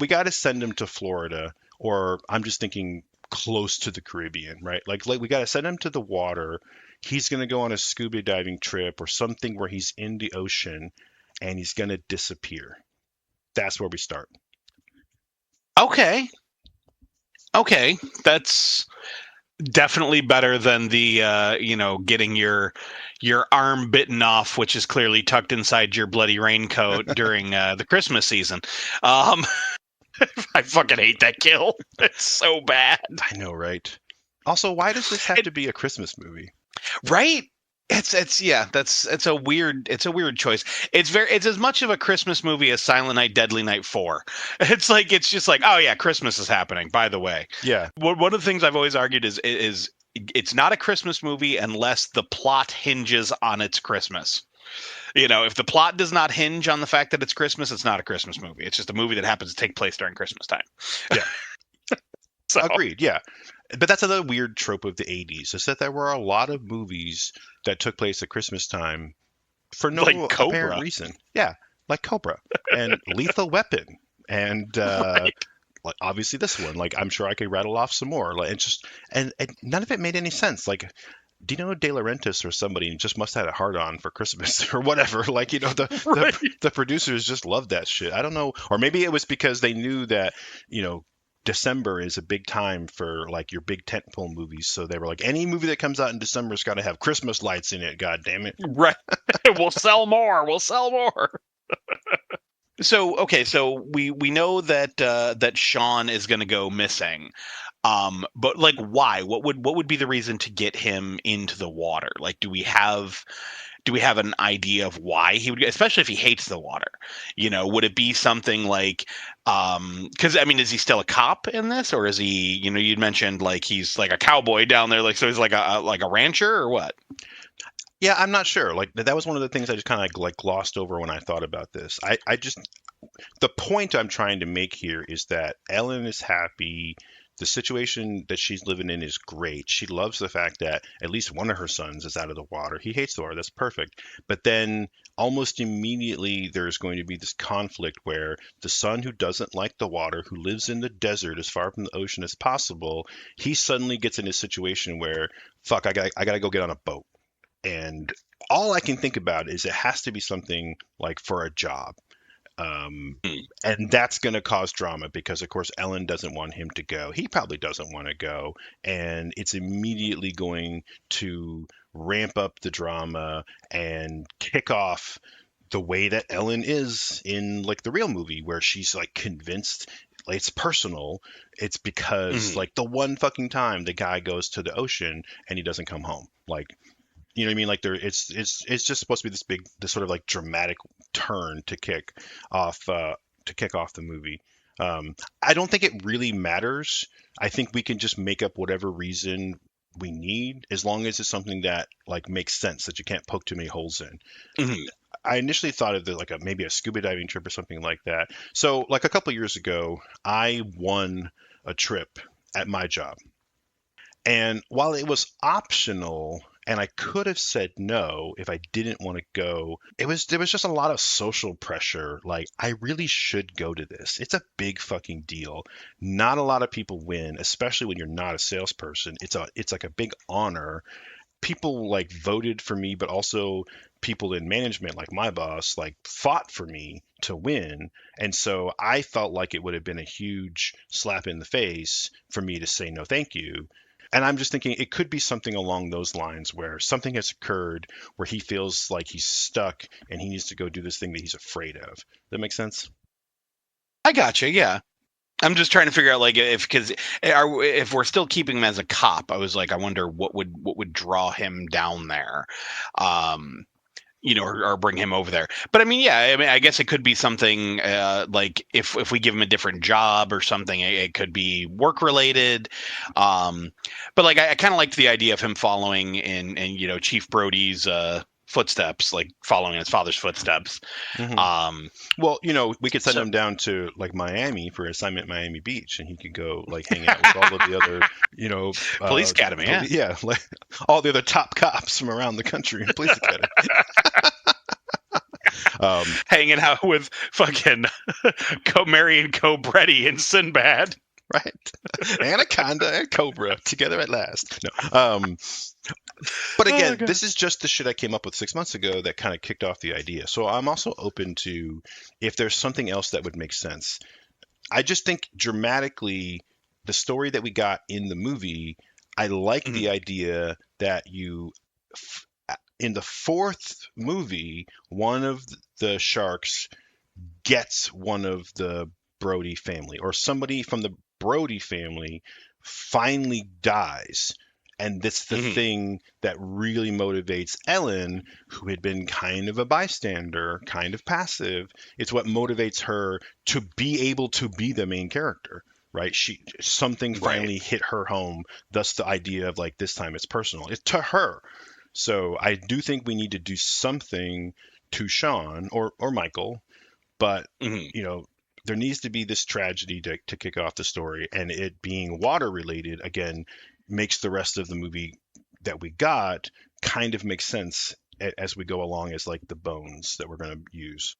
we got to send him to Florida, or I'm just thinking close to the Caribbean, right? Like we got to send him to the water. He's going to go on a scuba diving trip or something where he's in the ocean and he's going to disappear. That's where we start. Okay. Okay. That's definitely better than the getting your arm bitten off, which is clearly tucked inside your bloody raincoat during the Christmas season. um I fucking hate that kill. It's so bad. I know, right? Also, why does this have it, to be a Christmas movie? right. It's yeah, it's a weird choice. It's as much of a Christmas movie as Silent Night Deadly Night 4. It's just like, oh yeah, Christmas is happening, by the way. Yeah, One of the things I've always argued is it's not a Christmas movie unless the plot hinges on its Christmas. If the plot does not hinge on the fact that it's Christmas, it's not a Christmas movie. It's just a movie that happens to take place during Christmas time. yeah, So, agreed. Yeah, but that's another weird trope of the '80s is that there were a lot of movies that took place at Christmas time for like no apparent Cobra. reason. Yeah, like Cobra and Lethal Weapon, and Right. like obviously this one. Like I'm sure I could rattle off some more. Like it's just and none of it made any sense. Like Dino De Laurentiis or somebody just must have had a hard on for Christmas or whatever. Like, Right. the producers just loved that shit. I don't know. Or maybe it was because they knew that, December is a big time for like your big tentpole movies. So they were like, any movie that comes out in December's got to have Christmas lights in it. God damn it. Right. We'll sell more. We'll sell more. So okay, so we know that Sean is going to go missing. But like, why? What would be the reason to get him into the water? Like, do we have an idea of why he would, especially if he hates the water? Would it be something like, because I mean, is he still a cop in this, or is he? You'd mentioned like he's like a cowboy down there, like so he's like a rancher or what? Yeah, I'm not sure. Like that was one of the things I just kind of like glossed over when I thought about this. I just the point I'm trying to make here is that Ellen is happy. The situation that she's living in is great. She loves the fact that at least one of her sons is out of the water. He hates the water. That's perfect. But then almost immediately there's going to be this conflict where the son who doesn't like the water, who lives in the desert as far from the ocean as possible, he suddenly gets in a situation where, fuck, I gotta go get on a boat. And all I can think about is it has to be something like for a job. Um, Hmm. and that's going to cause drama because, of course, Ellen doesn't want him to go. He probably doesn't want to go. And it's immediately going to ramp up the drama and kick off the way that Ellen is in like the real movie, where she's like convinced like, it's personal. It's because Mhm. like the one fucking time the guy goes to the ocean and he doesn't come home. Like, you know what I mean? Like it's just supposed to be this sort of like dramatic turn off to kick off the movie. I don't think it really matters. I think we can just make up whatever reason we need as long as it's something that like makes sense that you can't poke too many holes in. Mhm. I initially thought of like maybe a scuba diving trip or something like that. So like a couple of years ago, I won a trip at my job. And while it was optional and I could have said no if I didn't want to go, there was just a lot of social pressure. Like I really should go to this. It's a big fucking deal. Not a lot of people win, especially when you're not a salesperson. It's like a big honor. people like voted for me, but also people in management, like my boss, like fought for me to win. And so I felt like it would have been a huge slap in the face for me to say no, thank you. And I'm just thinking it could be something along those lines where something has occurred where he feels like he's stuck and he needs to go do this thing that he's afraid of. Does that make sense? I gotcha. Yeah. I'm just trying to figure out, like, if we're still keeping him as a cop, I was like, I wonder what would draw him down there, or bring him over there. But I mean, yeah, I mean, I guess it could be something like if we give him a different job or something, it could be work related. But like, I kind of liked the idea of him following in Chief Brody's footsteps, like following his father's footsteps. Mm-hmm. Well, we could send him down to like Miami for assignment Miami Beach, and he could go like hang out with all of the other, police academy, yeah, like all the other top cops from around the country in police academy. Hanging out with fucking Marion Cobretti and Sinbad. Right. Anaconda and Cobra together at last. No. But again, this is just the shit I came up with 6 months ago that kind of kicked off the idea. So I'm also open to if there's something else that would make sense. I just think dramatically, the story that we got in the movie, I like the idea that in the fourth movie, one of the sharks gets one of the Brody family, or somebody from the Brody family finally dies. And that's the thing that really motivates Ellen, who had been kind of a bystander, kind of passive. It's what motivates her to be able to be the main character, right? Something finally hit her home. Thus the idea of like, this time it's personal. It's to her. So I do think we need to do something to Sean or Michael, but there needs to be this tragedy to kick off the story, and it being water related again makes the rest of the movie that we got kind of make sense as we go along as like the bones that we're going to use.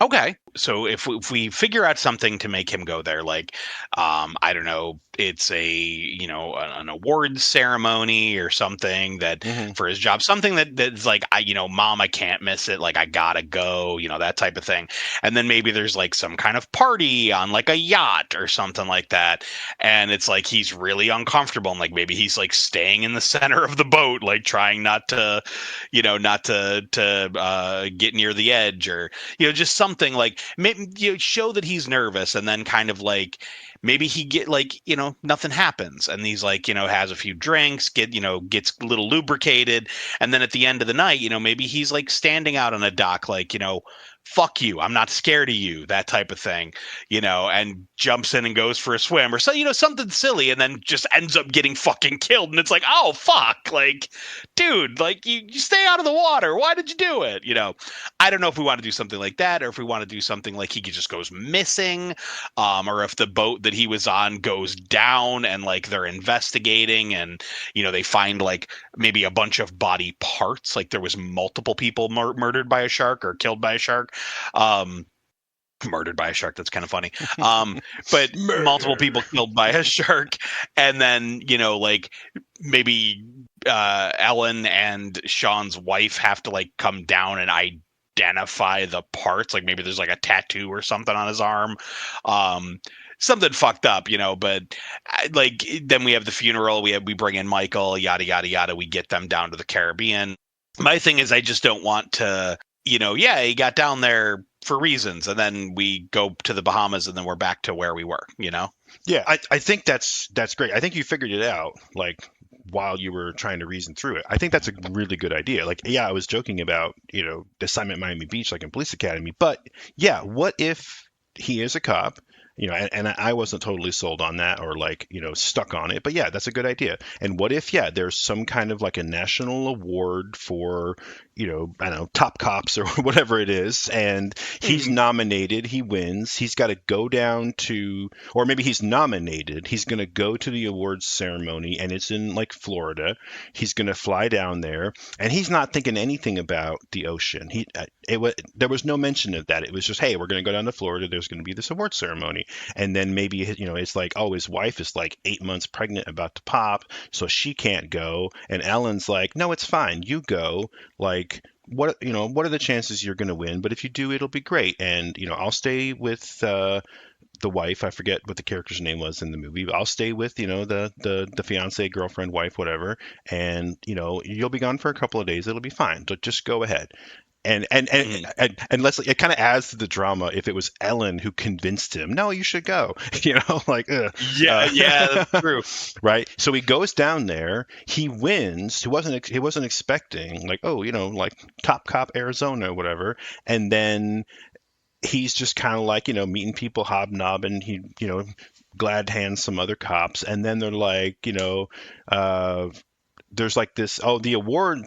Okay. So if we figure out something to make him go there, like, I don't know, it's an awards ceremony or something that for his job, something that's like, Mom, I can't miss it. Like, I gotta go, that type of thing. And then maybe there's like some kind of party on like a yacht or something like that. And it's like, he's really uncomfortable. And like, maybe he's like staying in the center of the boat, like trying not to get near the edge, or, just something like maybe show that he's nervous, and then kind of like maybe he get like nothing happens, and he's like has a few drinks, gets a little lubricated, and then at the end of the night maybe he's like standing out on a dock like fuck you, I'm not scared of you, that type of thing, and jumps in and goes for a swim or so, something silly, and then just ends up getting fucking killed. And it's like, oh fuck, like, dude, like you stay out of the water, why did you do it? I don't know if we want to do something like that, or if we want to do something like he just goes missing, or if the boat that he was on goes down and like they're investigating, and they find like maybe a bunch of body parts, like there was multiple people murdered by a shark or killed by a shark. Murdered by a shark, that's kind of funny. But multiple people killed by a shark, and then like maybe Ellen and Sean's wife have to like come down and identify the parts, like maybe there's like a tattoo or something on his arm, something fucked up, but like then we have the funeral, we bring in Michael, yada yada yada, we get them down to the Caribbean. My thing is, I just don't want to he got down there for reasons, and then we go to the Bahamas, and then we're back to where we were, Yeah, I think that's great. I think you figured it out, like, while you were trying to reason through it. I think that's a really good idea. Like, yeah, I was joking about, the assignment Miami Beach, like in Police Academy, but yeah, what if he is a cop? And I wasn't totally sold on that or like, stuck on it. But yeah, that's a good idea. And what if, there's some kind of like a national award for, I don't know, Top Cops or whatever it is, and he's Mhm. nominated, he wins, he's got to go down to, or maybe he's nominated, he's going to go to the awards ceremony, and it's in like Florida. He's going to fly down there, and he's not thinking anything about the ocean. There was no mention of that. It was just, hey, we're going to go down to Florida. There's going to be this award ceremony, and then maybe it's like, oh, his wife is like 8 months pregnant, about to pop, so she can't go, and Ellen's like, no, it's fine, you go. Like, what are the chances you're going to win? But if you do, it'll be great. And I'll stay with the wife. I forget what the character's name was in the movie. But I'll stay with the fiance, girlfriend, wife, whatever. And you'll be gone for a couple of days. It'll be fine. So just go ahead. And and and Mhm. and Leslie, it kind of adds to the drama if it was Ellen who convinced him. No, you should go. Like, ugh. Yeah, yeah, that's true. Right. So he goes down there. He wins. He wasn't expecting, like, oh, like Top Cop Arizona or whatever. And then he's just kind of like, meeting people, hobnobbing. He glad hands some other cops, and then they're like, uh, there's like this, oh, the award,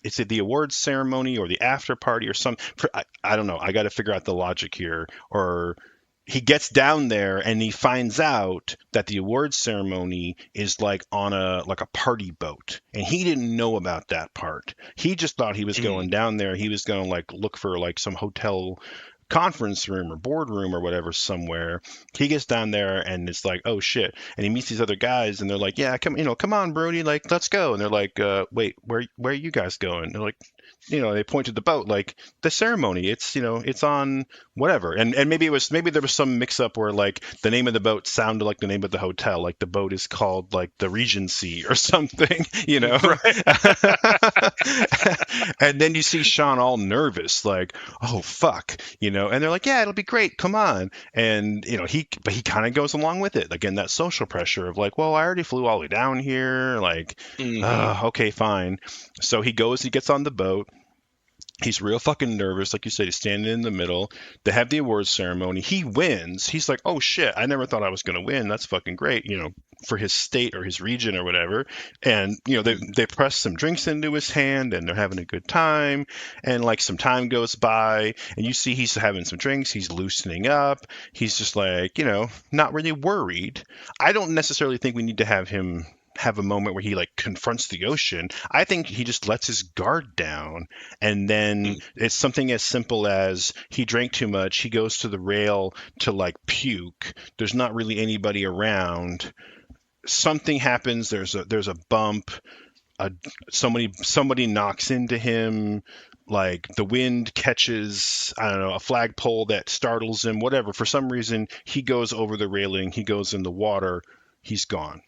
it's the awards ceremony or the after party or some. I don't know. I got to figure out the logic here. Or he gets down there and he finds out that the awards ceremony is like on a party boat, and he didn't know about that part. He just thought he was Mhm. going down there. He was going to like look for like some hotel conference room or boardroom or whatever somewhere. He gets down there and it's like, oh shit. And he meets these other guys and they're like, yeah, come on, Brody, like, let's go. And they're like, wait, where are you guys going? And they're like, they point to the boat, like the ceremony. It's on whatever. And maybe there was some mix up where like the name of the boat sounded like the name of the hotel. Like the boat is called like the Regency or something, Right. And then you see Sean all nervous, like, oh fuck, and they're like, yeah, it'll be great, come on. And but he kind of goes along with it, again, that social pressure of like, well, I already flew all the way down here, like, Mhm. okay, fine. So he gets on the boat. He's real fucking nervous, like you said. He's standing in the middle. They have the awards ceremony. He wins. He's like, "Oh shit! I never thought I was gonna win. That's fucking great, for his state or his region or whatever." And they press some drinks into his hand, and they're having a good time. And like some time goes by, and you see he's having some drinks. He's loosening up. He's just like, not really worried. I don't necessarily think we need to have a moment where he like confronts the ocean. I think he just lets his guard down, and then Mhm. it's something as simple as he drank too much, he goes to the rail to like puke. There's not really anybody around. Something happens, there's a bump, a, somebody knocks into him, like the wind catches, I don't know, a flagpole that startles him, whatever. For some reason, he goes over the railing, he goes in the water, he's gone.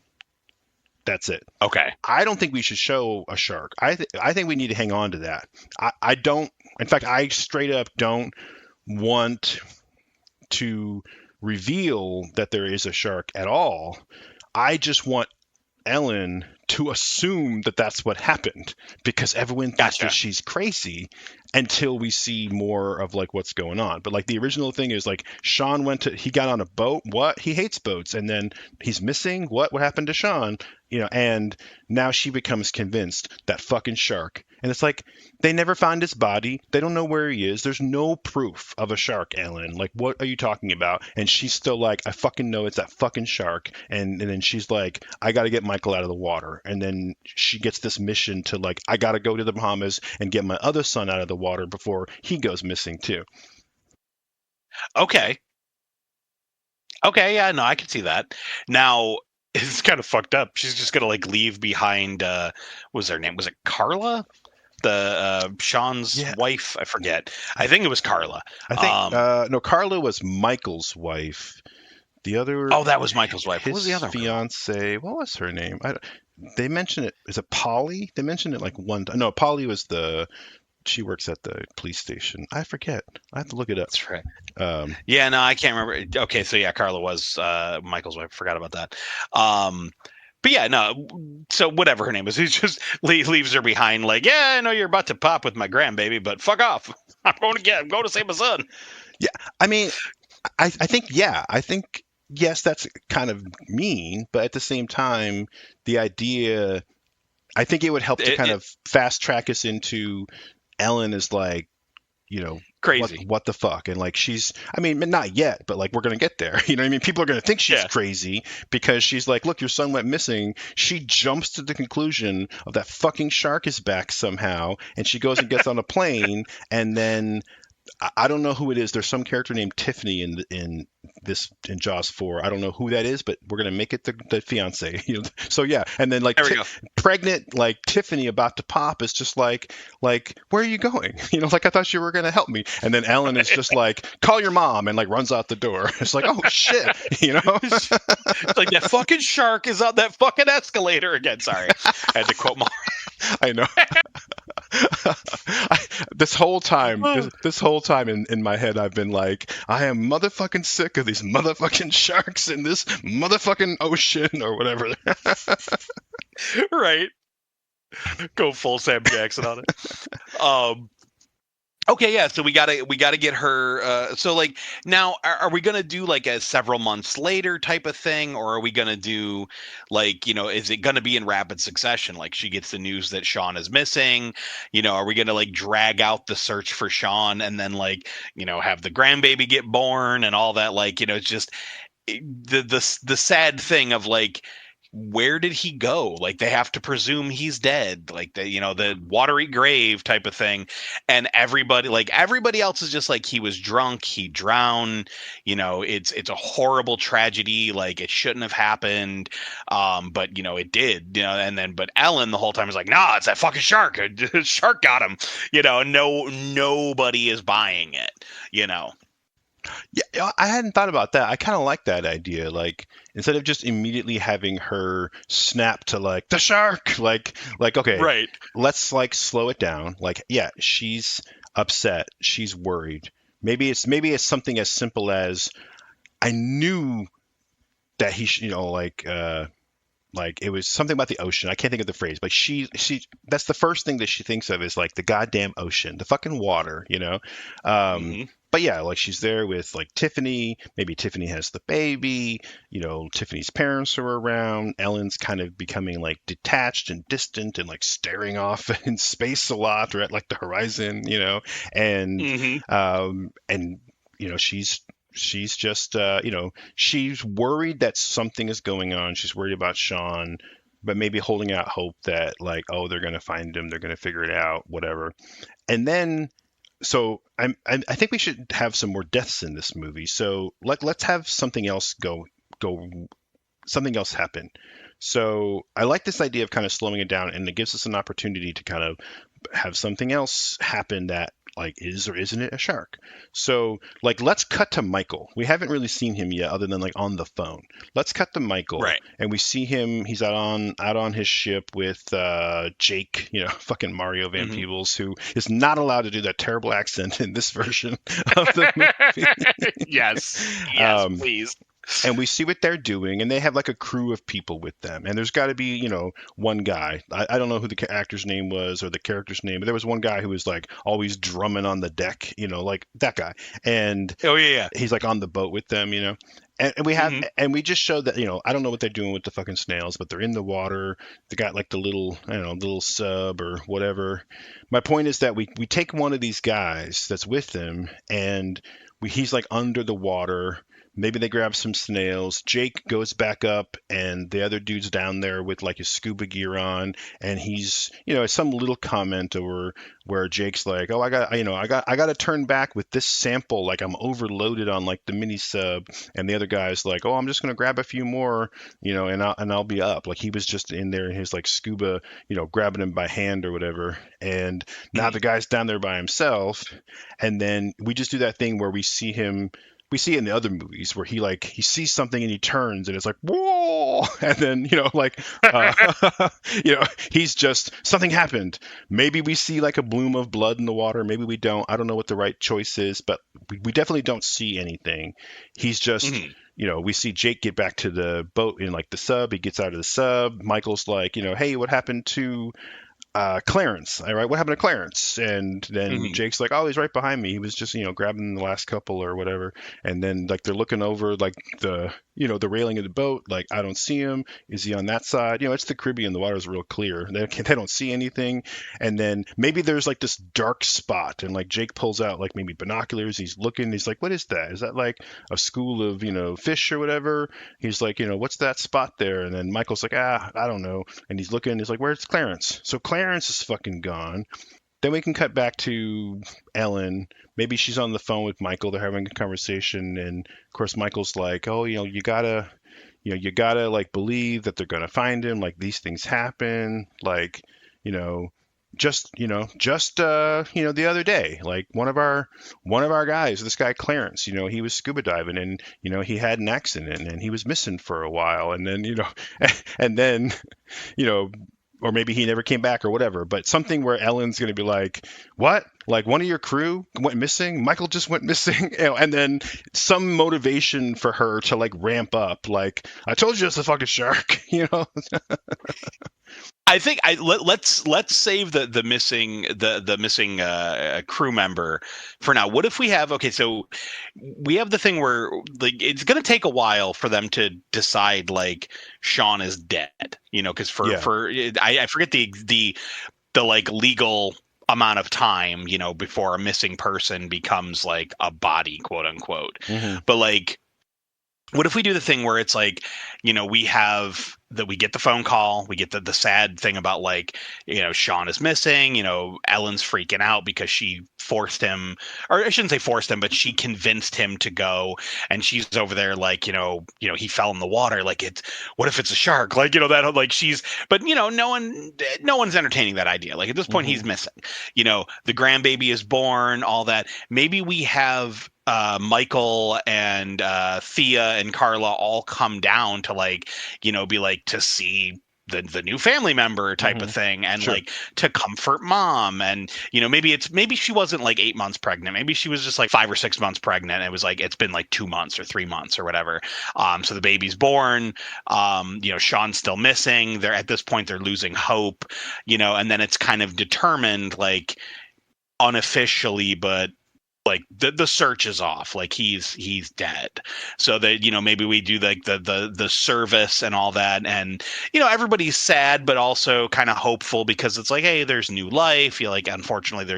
That's it. Okay. I don't think we should show a shark. I think we need to hang on to that. I don't. In fact, I straight up don't want to reveal that there is a shark at all. I just want Ellen to assume that that's what happened, because everyone thinks that Gotcha. she's crazy until we see more of like what's going on. But like the original thing is like Sean he got on a boat. What? He hates boats, and then he's missing. What happened to Sean? And now she becomes convinced that fucking shark. And it's like they never find his body. They don't know where he is. There's no proof of a shark, Ellen. Like, what are you talking about? And she's still like, I fucking know it's that fucking shark. And then she's like, I got to get Michael out of the water. And then she gets this mission to like, I got to go to the Bahamas and get my other son out of the water before he goes missing too. Okay. Okay, yeah, no, I can see that. Now, it's kind of fucked up. She's just gonna like leave behind what was her name? Was it Carla? The Sean's Yeah, wife? I forget. I think it was Carla. I think no, Carla was Michael's wife. The other, Oh, that was Michael's wife. What was the his other girl? fiance, what was her name? They mentioned it. Is it Polly? They mentioned it like one time. No, Polly was she works at the police station. I forget. I have to look it up. That's right. Um, Yeah, no, I can't remember. Okay, so yeah, Carla was Michael's wife. Forgot about that. Um, but yeah, no. So whatever her name is, he just leaves her behind. Like, yeah, I know you're about to pop with my grandbaby, but fuck off. I'm going to save my son. yeah, I mean, I think yes, that's kind of mean, but at the same time, the idea. I think it would help to kind It of fast track us into Ellen is like, you know, crazy. what the fuck? And like I mean, not yet, but like we're gonna get there. You know what I mean? People are gonna think she's Yeah. crazy because she's like, look, your son went missing. She jumps to the conclusion of that fucking shark is back somehow, and she goes and gets on a plane, and then I don't know who it is. There's some character named Tiffany in Jaws 4. I don't know who that is, but we're gonna make it the fiance. You know? So yeah, and then like There we go. pregnant like Tiffany about to pop is just like where are you going? You know, like I thought you were gonna help me. And then Ellen is just like call your mom and like runs out the door. It's like oh shit, you know. It's like that fucking shark is on that fucking escalator again. Sorry, I had to quote more. I know. This whole time in my head, I've been like, I am motherfucking sick of these motherfucking sharks in this motherfucking ocean or whatever. Right. Go full Sam Jackson on it. Okay, yeah. So we gotta get her. So like now, are we gonna do like a several months later type of thing, or are we gonna do like is it gonna be in rapid succession? Like she gets the news that Sean is missing. Are we gonna like drag out the search for Sean and then like have the grandbaby get born and all that? Like it's just the sad thing of like, where did he go? Like they have to presume he's dead, like the watery grave type of thing. And everybody else is just like, he was drunk, he drowned, it's a horrible tragedy. Like it shouldn't have happened. But it did, and then, but Ellen the whole time is like, nah, it's that fucking shark. Shark got him, nobody is buying it, Yeah, I hadn't thought about that. I kind of like that idea. Like instead of just immediately having her snap to like the shark, like okay, Right. let's like slow it down. Like yeah, she's upset, she's worried. Maybe it's something as simple as I knew that he should, like it was something about the ocean. I can't think of the phrase, but she that's the first thing that she thinks of is like the goddamn ocean, the fucking water, But yeah, like she's there with like Tiffany. Maybe Tiffany has the baby. Tiffany's parents are around. Ellen's kind of becoming like detached and distant and like staring off in space a lot or at like the horizon, and she's just she's worried that something is going on. She's worried about Sean, but maybe holding out hope that like, oh, they're gonna find him, they're gonna figure it out, whatever. And then so I think we should have some more deaths in this movie. So let's have something else something else happen. So I like this idea of kind of slowing it down, and it gives us an opportunity to kind of have something else happen that like is or isn't it a shark. So like let's cut to Michael. We haven't really seen him yet other than like on the phone. Let's cut to Michael, Right. and we see him. He's out on his ship with Jake, fucking Mario Van Peebles, who is not allowed to do that terrible accent in this version of the movie. Yes, please. And we see what they're doing, and they have like a crew of people with them. And there's got to be, one guy. I don't know who the actor's name was or the character's name, but there was one guy who was like always drumming on the deck, like that guy. And Oh yeah. he's like on the boat with them, And we have, and we just showed that, I don't know what they're doing with the fucking snails, but they're in the water. They got like the little, I don't know, little sub or whatever. My point is that we take one of these guys that's with them, and he's like under the water. Maybe they grab some snails. Jake goes back up, and the other dude's down there with like his scuba gear on, and he's, some little comment or where Jake's like, "Oh, I got to turn back with this sample. Like I'm overloaded on like the mini sub," and the other guy's like, "Oh, I'm just gonna grab a few more, and I'll be up." Like he was just in there in his like scuba, grabbing him by hand or whatever, and now the guy's down there by himself, and then we just do that thing where we see him. We see in the other movies where he sees something and he turns and it's like, whoa, and then he's just something happened. Maybe we see like a bloom of blood in the water, maybe we don't. I don't know what the right choice is, but we definitely don't see anything. He's just we see Jake get back to the boat in like the sub. He gets out of the sub. Michael's like, hey, what happened to Clarence? All right, what happened to Clarence? And then Jake's like, oh, he's right behind me. He was just, grabbing the last couple or whatever. And then like they're looking over like the the railing of the boat. Like, I don't see him. Is he on that side? It's the Caribbean. The water's real clear. They don't see anything. And then maybe there's like this dark spot, and like Jake pulls out like maybe binoculars. He's looking. He's like, what is that? Is that like a school of fish or whatever? He's like, what's that spot there? And then Michael's like, I don't know. And he's looking. He's like, where's Clarence? So Clarence is fucking gone. Then we can cut back to Ellen. Maybe she's on the phone with Michael. They're having a conversation, and of course Michael's like, "Oh, you gotta like believe that they're gonna find him. Like these things happen. Like, you know, just the other day, like one of our guys, this guy Clarence, he was scuba diving, and he had an accident, and he was missing for a while, and then and then you know." Or maybe he never came back or whatever, but something where Ellen's going to be like, what? Like one of your crew went missing? Michael just went missing? And then some motivation for her to like ramp up. Like, I told you it's a fucking shark, I think let's save the missing crew member for now. What if we have so we have the thing where like it's gonna take a while for them to decide like Sean is dead, because I forget the like legal amount of time before a missing person becomes like a body, quote unquote. Mm-hmm. But like, what if we do the thing where it's like, we get the phone call, we get the sad thing about like, Sean is missing, Ellen's freaking out because she forced him, or I shouldn't say forced him, but she convinced him to go, and she's over there like, he fell in the water. Like, what if it's a shark? Like, that like but no one's entertaining that idea. Like at this point, Mm-hmm. he's missing, the grandbaby is born, all that. Maybe we have Michael and Thea and Carla all come down to like, be like to see the new family member type of thing, and Sure. like to comfort mom. And maybe she wasn't like 8 months pregnant, maybe she was just like 5 or 6 months pregnant, and it was like it's been like 2 months or 3 months or whatever. So the baby's born. Sean's still missing. They're at this point they're losing hope, and then it's kind of determined like unofficially, but like the search is off, like he's dead. So that maybe we do like the service and all that, and everybody's sad but also kind of hopeful because it's like, hey, there's new life. Like unfortunately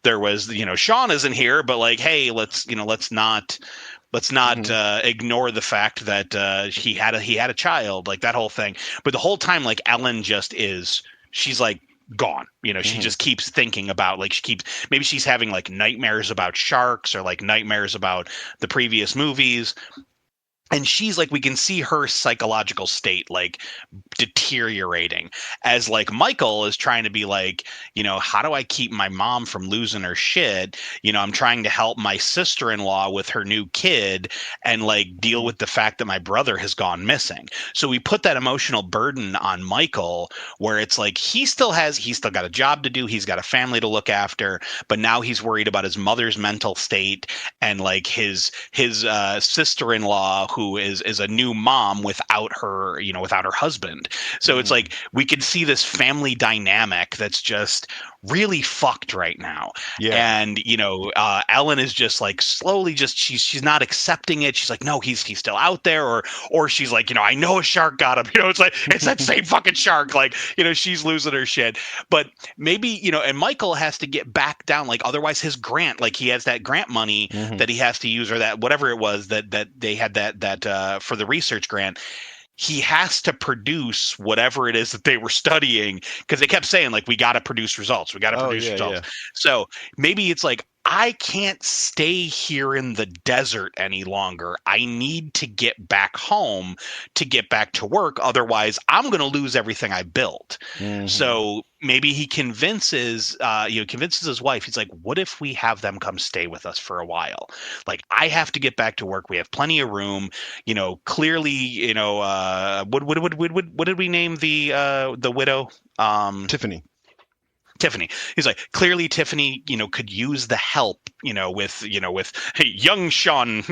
there was Sean isn't here, but like, hey, let's not ignore the fact that he had a child, like that whole thing. But the whole time, like Ellen she's like gone. She just keeps thinking about like maybe she's having like nightmares about sharks or like nightmares about the previous movies. And she's like, we can see her psychological state like deteriorating as like Michael is trying to be like, how do I keep my mom from losing her shit? I'm trying to help my sister-in-law with her new kid and like deal with the fact that my brother has gone missing. So we put that emotional burden on Michael where it's like he's still got a job to do. He's got a family to look after, but now he's worried about his mother's mental state and like his sister-in-law who is a new mom without her husband. So it's like we could see this family dynamic that's just really fucked right now. Yeah. And Ellen is just like slowly she's not accepting it. She's like, no, he's still out there, or she's like, I know a shark got him. It's like it's that same fucking shark. Like, she's losing her shit. But maybe, and Michael has to get back down, like otherwise his grant, like he has that grant money that he has to use, or that whatever it was that they had that for the research grant. He has to produce whatever it is that they were studying, because they kept saying like, we got to produce results. We got to produce results. Yeah. So maybe it's like, I can't stay here in the desert any longer. I need to get back home to get back to work. Otherwise, I'm going to lose everything I built. Mm-hmm. So maybe he convinces his wife. He's like, what if we have them come stay with us for a while? Like, I have to get back to work. We have plenty of room. Clearly, what did we name the widow? Tiffany. He's like, clearly Tiffany, could use the help, with young Sean,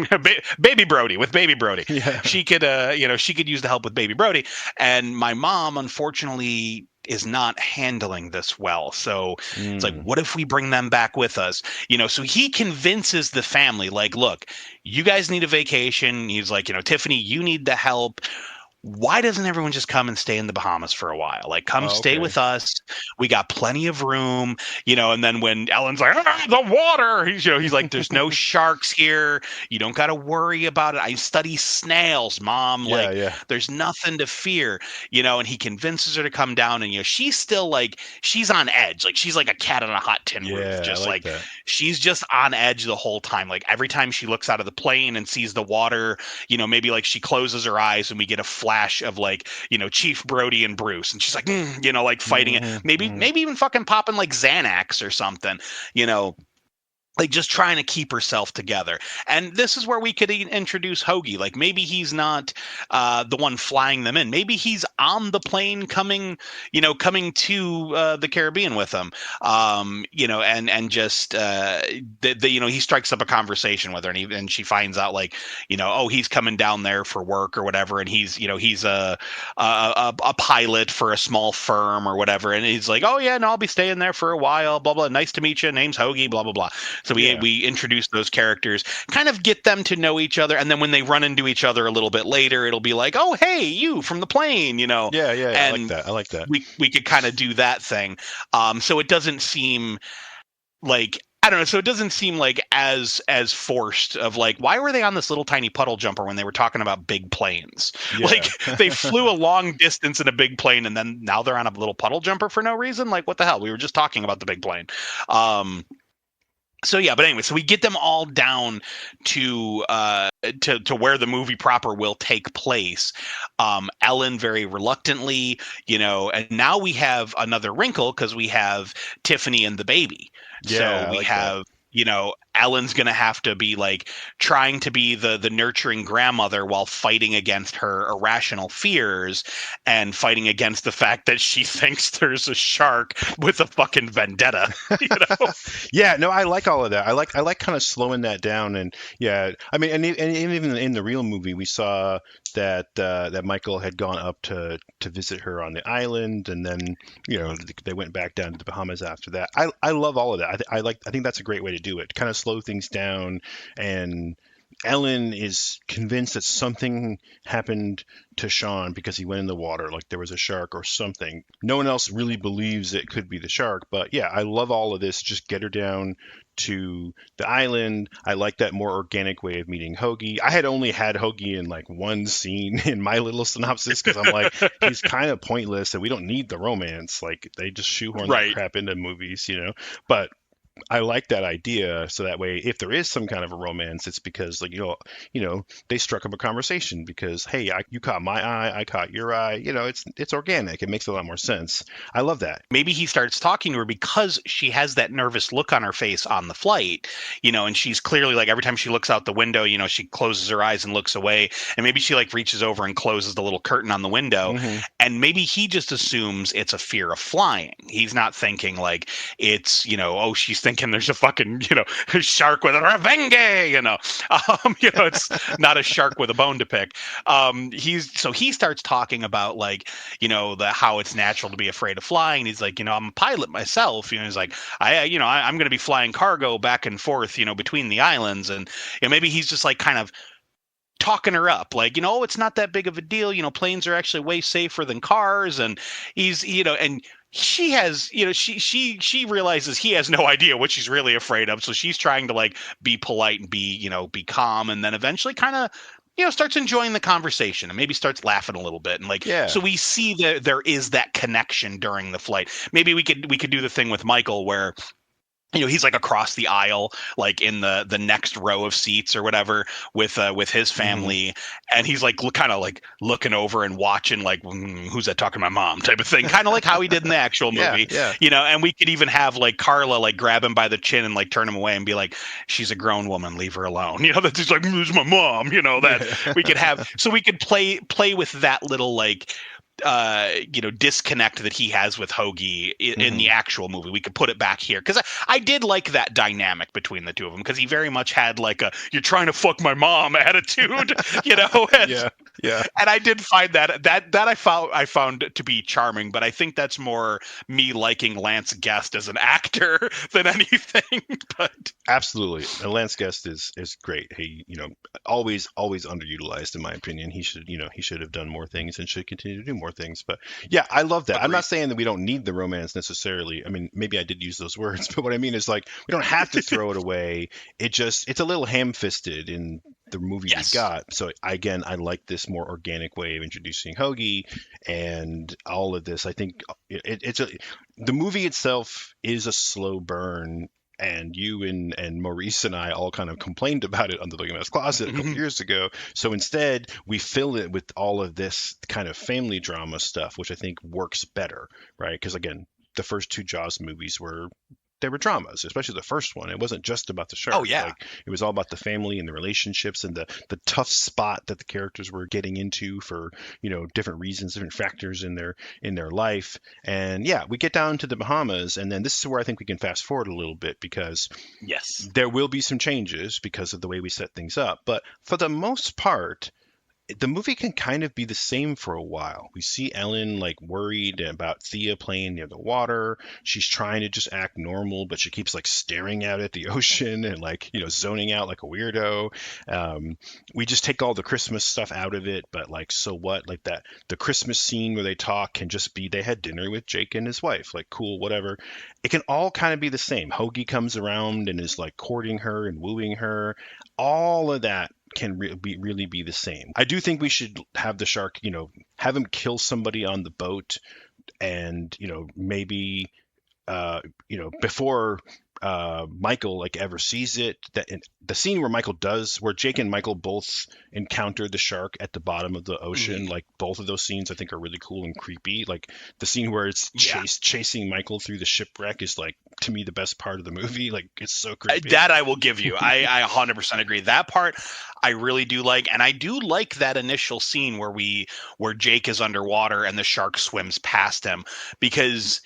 baby Brody, with baby Brody. Yeah. She could use the help with baby Brody. And my mom, unfortunately, is not handling this well. So it's like, Mm. what if we bring them back with us? So he convinces the family, like, look, you guys need a vacation. He's like, Tiffany, you need the help. Why doesn't everyone just come and stay in the Bahamas for a while? Like, come Oh, stay okay. with us. We got plenty of room, and then when Ellen's like, the water, he's like, there's no sharks here. You don't got to worry about it. I study snails, Mom. Yeah, Like, yeah. there's nothing to fear, and he convinces her to come down, and, she's still like, she's on edge. Like, she's like a cat on a hot tin roof. Yeah, I Just like like, that. she's just on edge the whole time. Like, every time she looks out of the plane and sees the water, maybe like she closes her eyes and we get a flash of like, Chief Brody and Bruce, and she's like, like fighting it. Hmm. Maybe even fucking popping like Xanax or something, you know, like just trying to keep herself together. And this is where we could introduce Hoagie. Like maybe he's not the one flying them in. Maybe he's on the plane coming to the Caribbean with them. And just he strikes up a conversation with her, and she finds out like, oh, he's coming down there for work or whatever, and he's a pilot for a small firm or whatever, and he's like, oh yeah, no, I'll be staying there for a while, blah blah. Nice to meet you. Name's Hoagie, blah blah blah. So Yeah. we introduce those characters, kind of get them to know each other, and then when they run into each other a little bit later, it'll be like, "Oh, hey, you from the plane," Yeah, yeah, I like And that. I like that. we could kind of do that thing. So it doesn't seem like, I don't know. So it doesn't seem like as forced of like, why were they on this little tiny puddle jumper when they were talking about big planes? Yeah. Like they flew a long distance in a big plane, and then now they're on a little puddle jumper for no reason. Like what the hell? We were just talking about the big plane. So yeah, but anyway, so we get them all down to where the movie proper will take place. Ellen very reluctantly, and now we have another wrinkle because we have Tiffany and the baby. Yeah, So I we like that. have, Ellen's gonna have to be like trying to be the nurturing grandmother while fighting against her irrational fears and fighting against the fact that she thinks there's a shark with a fucking vendetta. Yeah, no, I like all of that. I like kind of slowing that down, and yeah, I mean, and even in the real movie, we saw that Michael had gone up to visit her on the island, and then they went back down to the Bahamas after that. I love all of that. I think that's a great way to do it. Kind of slow things down, and Ellen is convinced that something happened to Sean because he went in the water, like there was a shark or something. No one else really believes it could be the shark, but yeah, I love all of this. Just get her down to the island. I like that more organic way of meeting Hoagie. I had only had Hoagie in like one scene in my little synopsis because I'm like, he's kind of pointless and we don't need the romance. Like they just shoehorn that Right. crap into movies, But I like that idea, so that way, if there is some kind of a romance, it's because, like, they struck up a conversation because, hey, you caught my eye, I caught your eye. It's organic. It makes a lot more sense. I love that. Maybe he starts talking to her because she has that nervous look on her face on the flight, and she's clearly like every time she looks out the window, she closes her eyes and looks away, and maybe she like reaches over and closes the little curtain on the window, Hmm. and maybe he just assumes it's a fear of flying. He's not thinking like it's, oh, she's thinking there's a fucking, a shark with a revenge, it's not a shark with a bone to pick. He starts talking about like, how it's natural to be afraid of flying. He's like, I'm a pilot myself. He's like, I'm going to be flying cargo back and forth, between the islands, and maybe he's just like kind of talking her up, like, oh, it's not that big of a deal. Planes are actually way safer than cars, and he's, and she has, she realizes he has no idea what she's really afraid of, so she's trying to like be polite and be calm, and then eventually kind of starts enjoying the conversation and maybe starts laughing a little bit. And like, Yeah. so we see that there is that connection during the flight. Maybe we could do the thing with Michael where, he's like across the aisle, like in the next row of seats or whatever with his family. And he's like kind of like looking over and watching like, who's that talking to my mom type of thing. Kind of like how he did in the actual movie, Yeah. and we could even have like Carla like grab him by the chin and like turn him away and be like, she's a grown woman, leave her alone. That's just like, this is my mom, that we could have, so we could play with that little like, disconnect that he has with Hoagie in the actual movie. We could put it back here because I did like that dynamic between the two of them because he very much had like a "you're trying to fuck my mom" attitude, and, yeah. And I did find that I found to be charming, but I think that's more me liking Lance Guest as an actor than anything. But Absolutely, and Lance Guest is great. He, always underutilized in my opinion. He should have done more things and should continue to do more things. But yeah, I love that. I'm agreed. not saying that we don't need the romance necessarily. I mean, maybe I did use those words, but what I mean is like we don't have to throw it away. It's a little ham-fisted in the movie Yes. we got. So again, I like this more organic way of introducing Hoagie and all of this. I think the movie itself is a slow burn. And you and Maurice and I all kind of complained about it on the Looking Glass Closet a couple years ago. So instead, we fill it with all of this kind of family drama stuff, which I think works better, right? Because again, the first two Jaws movies were dramas, especially the first one. It wasn't just about the shark. Oh, yeah. Like, it was all about the family and the relationships and the tough spot that the characters were getting into for, different reasons, different factors in their life. And yeah, we get down to the Bahamas, and then this is where I think we can fast forward a little bit because Yes. there will be some changes because of the way we set things up. But for the most part, the movie can kind of be the same for a while. We see Ellen like worried about Thea playing near the water. She's trying to just act normal, but she keeps like staring out at the ocean and like, zoning out like a weirdo. We just take all the Christmas stuff out of it, but like, so what? Like the Christmas scene where they talk can just be they had dinner with Jake and his wife. Like, cool, whatever. It can all kind of be the same. Hoagie comes around and is like courting her and wooing her. All of that can really be the same. I do think we should have the shark, have him kill somebody on the boat and, maybe, before Michael like ever sees it, that in the scene where Jake and Michael both encounter the shark at the bottom of the ocean, like both of those scenes I think are really cool and creepy. Like the scene where it's chasing Michael through the shipwreck is like, to me, the best part of the movie. Like, it's so creepy. That I will give you. I 100% agree. That part I really do like, and I do like that initial scene where Jake is underwater and the shark swims past him, because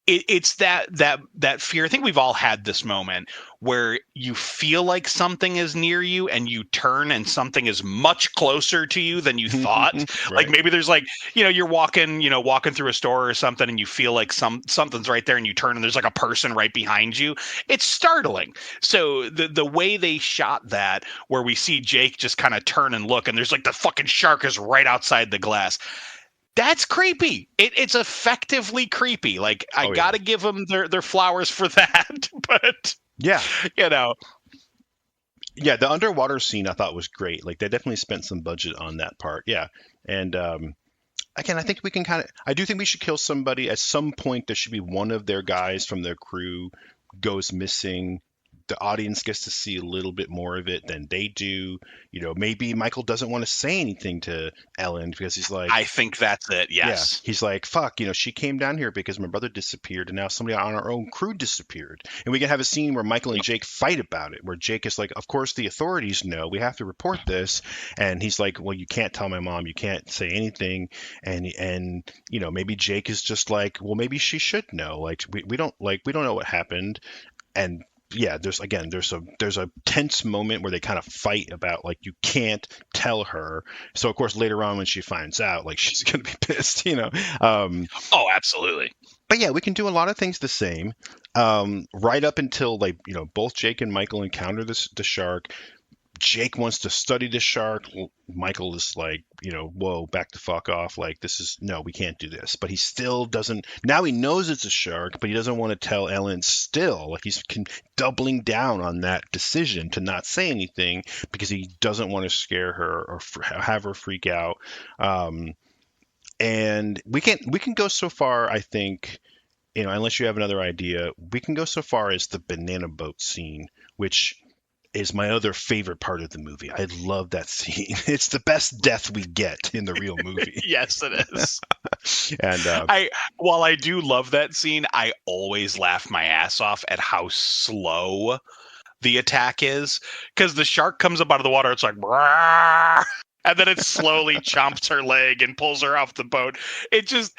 it's that fear. I think we've all had this moment where you feel like something is near you and you turn and something is much closer to you than you thought. Right. Like maybe there's like, you're walking through a store or something and you feel like something's right there and you turn and there's like a person right behind you. It's startling. So the way they shot that, where we see Jake just kind of turn and look and there's like the fucking shark is right outside the glass. That's creepy. It's effectively creepy. Like, I gotta give them their flowers for that. But yeah, yeah, the underwater scene I thought was great. Like, they definitely spent some budget on that part. Yeah, and again, I think we can I do think we should kill somebody at some point. There should be one of their guys from their crew goes missing. The audience gets to see a little bit more of it than they do. Maybe Michael doesn't want to say anything to Ellen because he's like, I think that's it. Yes. Yeah, he's like, fuck, she came down here because my brother disappeared and now somebody on our own crew disappeared. And we can have a scene where Michael and Jake fight about it, where Jake is like, of course the authorities know, we have to report this. And he's like, well, you can't tell my mom, you can't say anything. And maybe Jake is just like, well, maybe she should know. Like, we don't know what happened. And yeah, there's a tense moment where they kind of fight about like, you can't tell her. So of course later on when she finds out, like, she's gonna be pissed, Oh, absolutely. But yeah, we can do a lot of things the same, right up until like both Jake and Michael encounter the shark. Jake wants to study the shark. Michael is like, whoa, back the fuck off. Like, no, we can't do this. But he still doesn't. Now he knows it's a shark, but he doesn't want to tell Ellen still. Like, he's doubling down on that decision to not say anything because he doesn't want to scare her or have her freak out. And we can go so far, I think, unless you have another idea, we can go so far as the banana boat scene, which is my other favorite part of the movie. I love that scene. It's the best death we get in the real movie. Yes, it is. And while I do love that scene, I always laugh my ass off at how slow the attack is, because the shark comes up out of the water. It's like, "Brrr." And then it slowly chomps her leg and pulls her off the boat. It just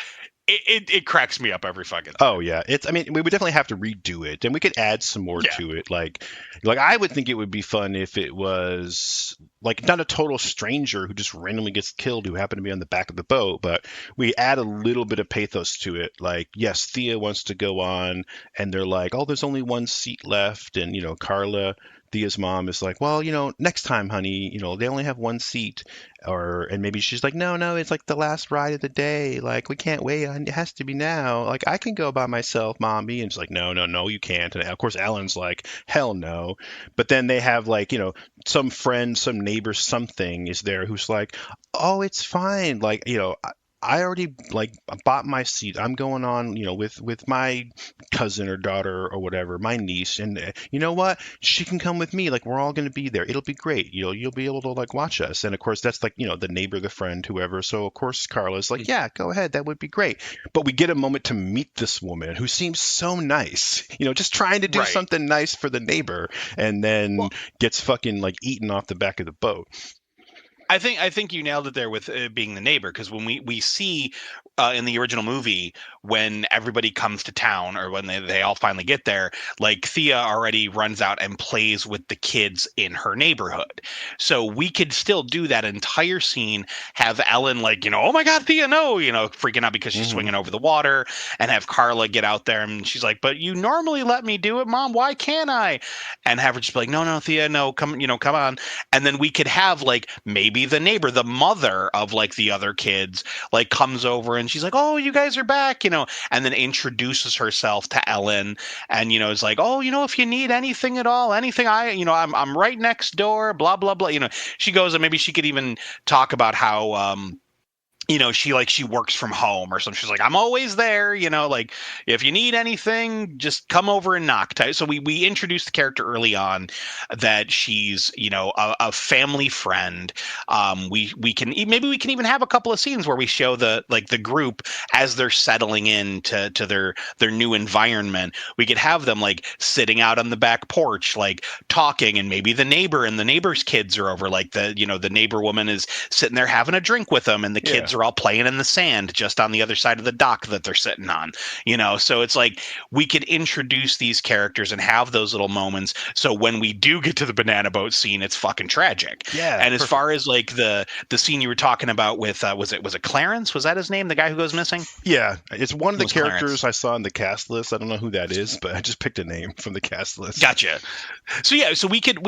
it cracks me up every fucking time. Oh yeah, I mean, we would definitely have to redo it, and we could add some more to it. Like I would think it would be fun if it was like not a total stranger who just randomly gets killed who happened to be on the back of the boat, but we add a little bit of pathos to it. Like, yes, Thea wants to go on, and they're like, oh, there's only one seat left, and Carla, Thea's mom, is like, well, next time, honey, they only have one seat, and maybe she's like, no, it's like the last ride of the day, like we can't wait, it has to be now, like I can go by myself, mommy. And she's like, no, you can't. And of course Alan's like, hell no. But then they have like, some friend, some neighbor, something is there who's like, oh, it's fine, like, I already like bought my seat. I'm going on, with my cousin or daughter or whatever, my niece, and you know what? She can come with me. Like we're all going to be there. It'll be great. You'll be able to like watch us. And of course, that's like the neighbor, the friend, whoever. So of course, Carla's like, yeah, go ahead. That would be great. But we get a moment to meet this woman who seems so nice. Just trying to do something nice for the neighbor, and then gets fucking like eaten off the back of the boat. I think you nailed it there with being the neighbor, because when we see in the original movie, when everybody comes to town, or when they all finally get there, like Thea already runs out and plays with the kids in her neighborhood. So we could still do that entire scene, have Ellen like, oh my God, Thea, no, freaking out because she's swinging over the water, and have Carla get out there and she's like, but you normally let me do it, Mom, why can't I? And have her just be like, no, Thea, no, come on. And then we could have like maybe the neighbor, the mother of like the other kids, like comes over and she's like, oh, you guys are back, and then introduces herself to Ellen, and is like, oh, if you need anything at all, anything, I'm right next door, blah blah blah. She goes, and maybe she could even talk about how she works from home or something. She's like, I'm always there, like if you need anything, just come over and knock. So we introduced the character early on that she's, a family friend. We can even have a couple of scenes where we show the group as they're settling into their new environment. We could have them like sitting out on the back porch, like talking, and maybe the neighbor and the neighbor's kids are over, like the neighbor woman is sitting there having a drink with them, and the kids are all playing in the sand just on the other side of the dock that they're sitting on, so it's like we could introduce these characters and have those little moments, so when we do get to the banana boat scene, it's fucking tragic. And as far as like the scene you were talking about with was it Clarence, was that his name, the guy who goes missing? It's one of the characters Clarence. I saw on the cast list. I don't know who that is, but I just picked a name from the cast list. Gotcha. So we could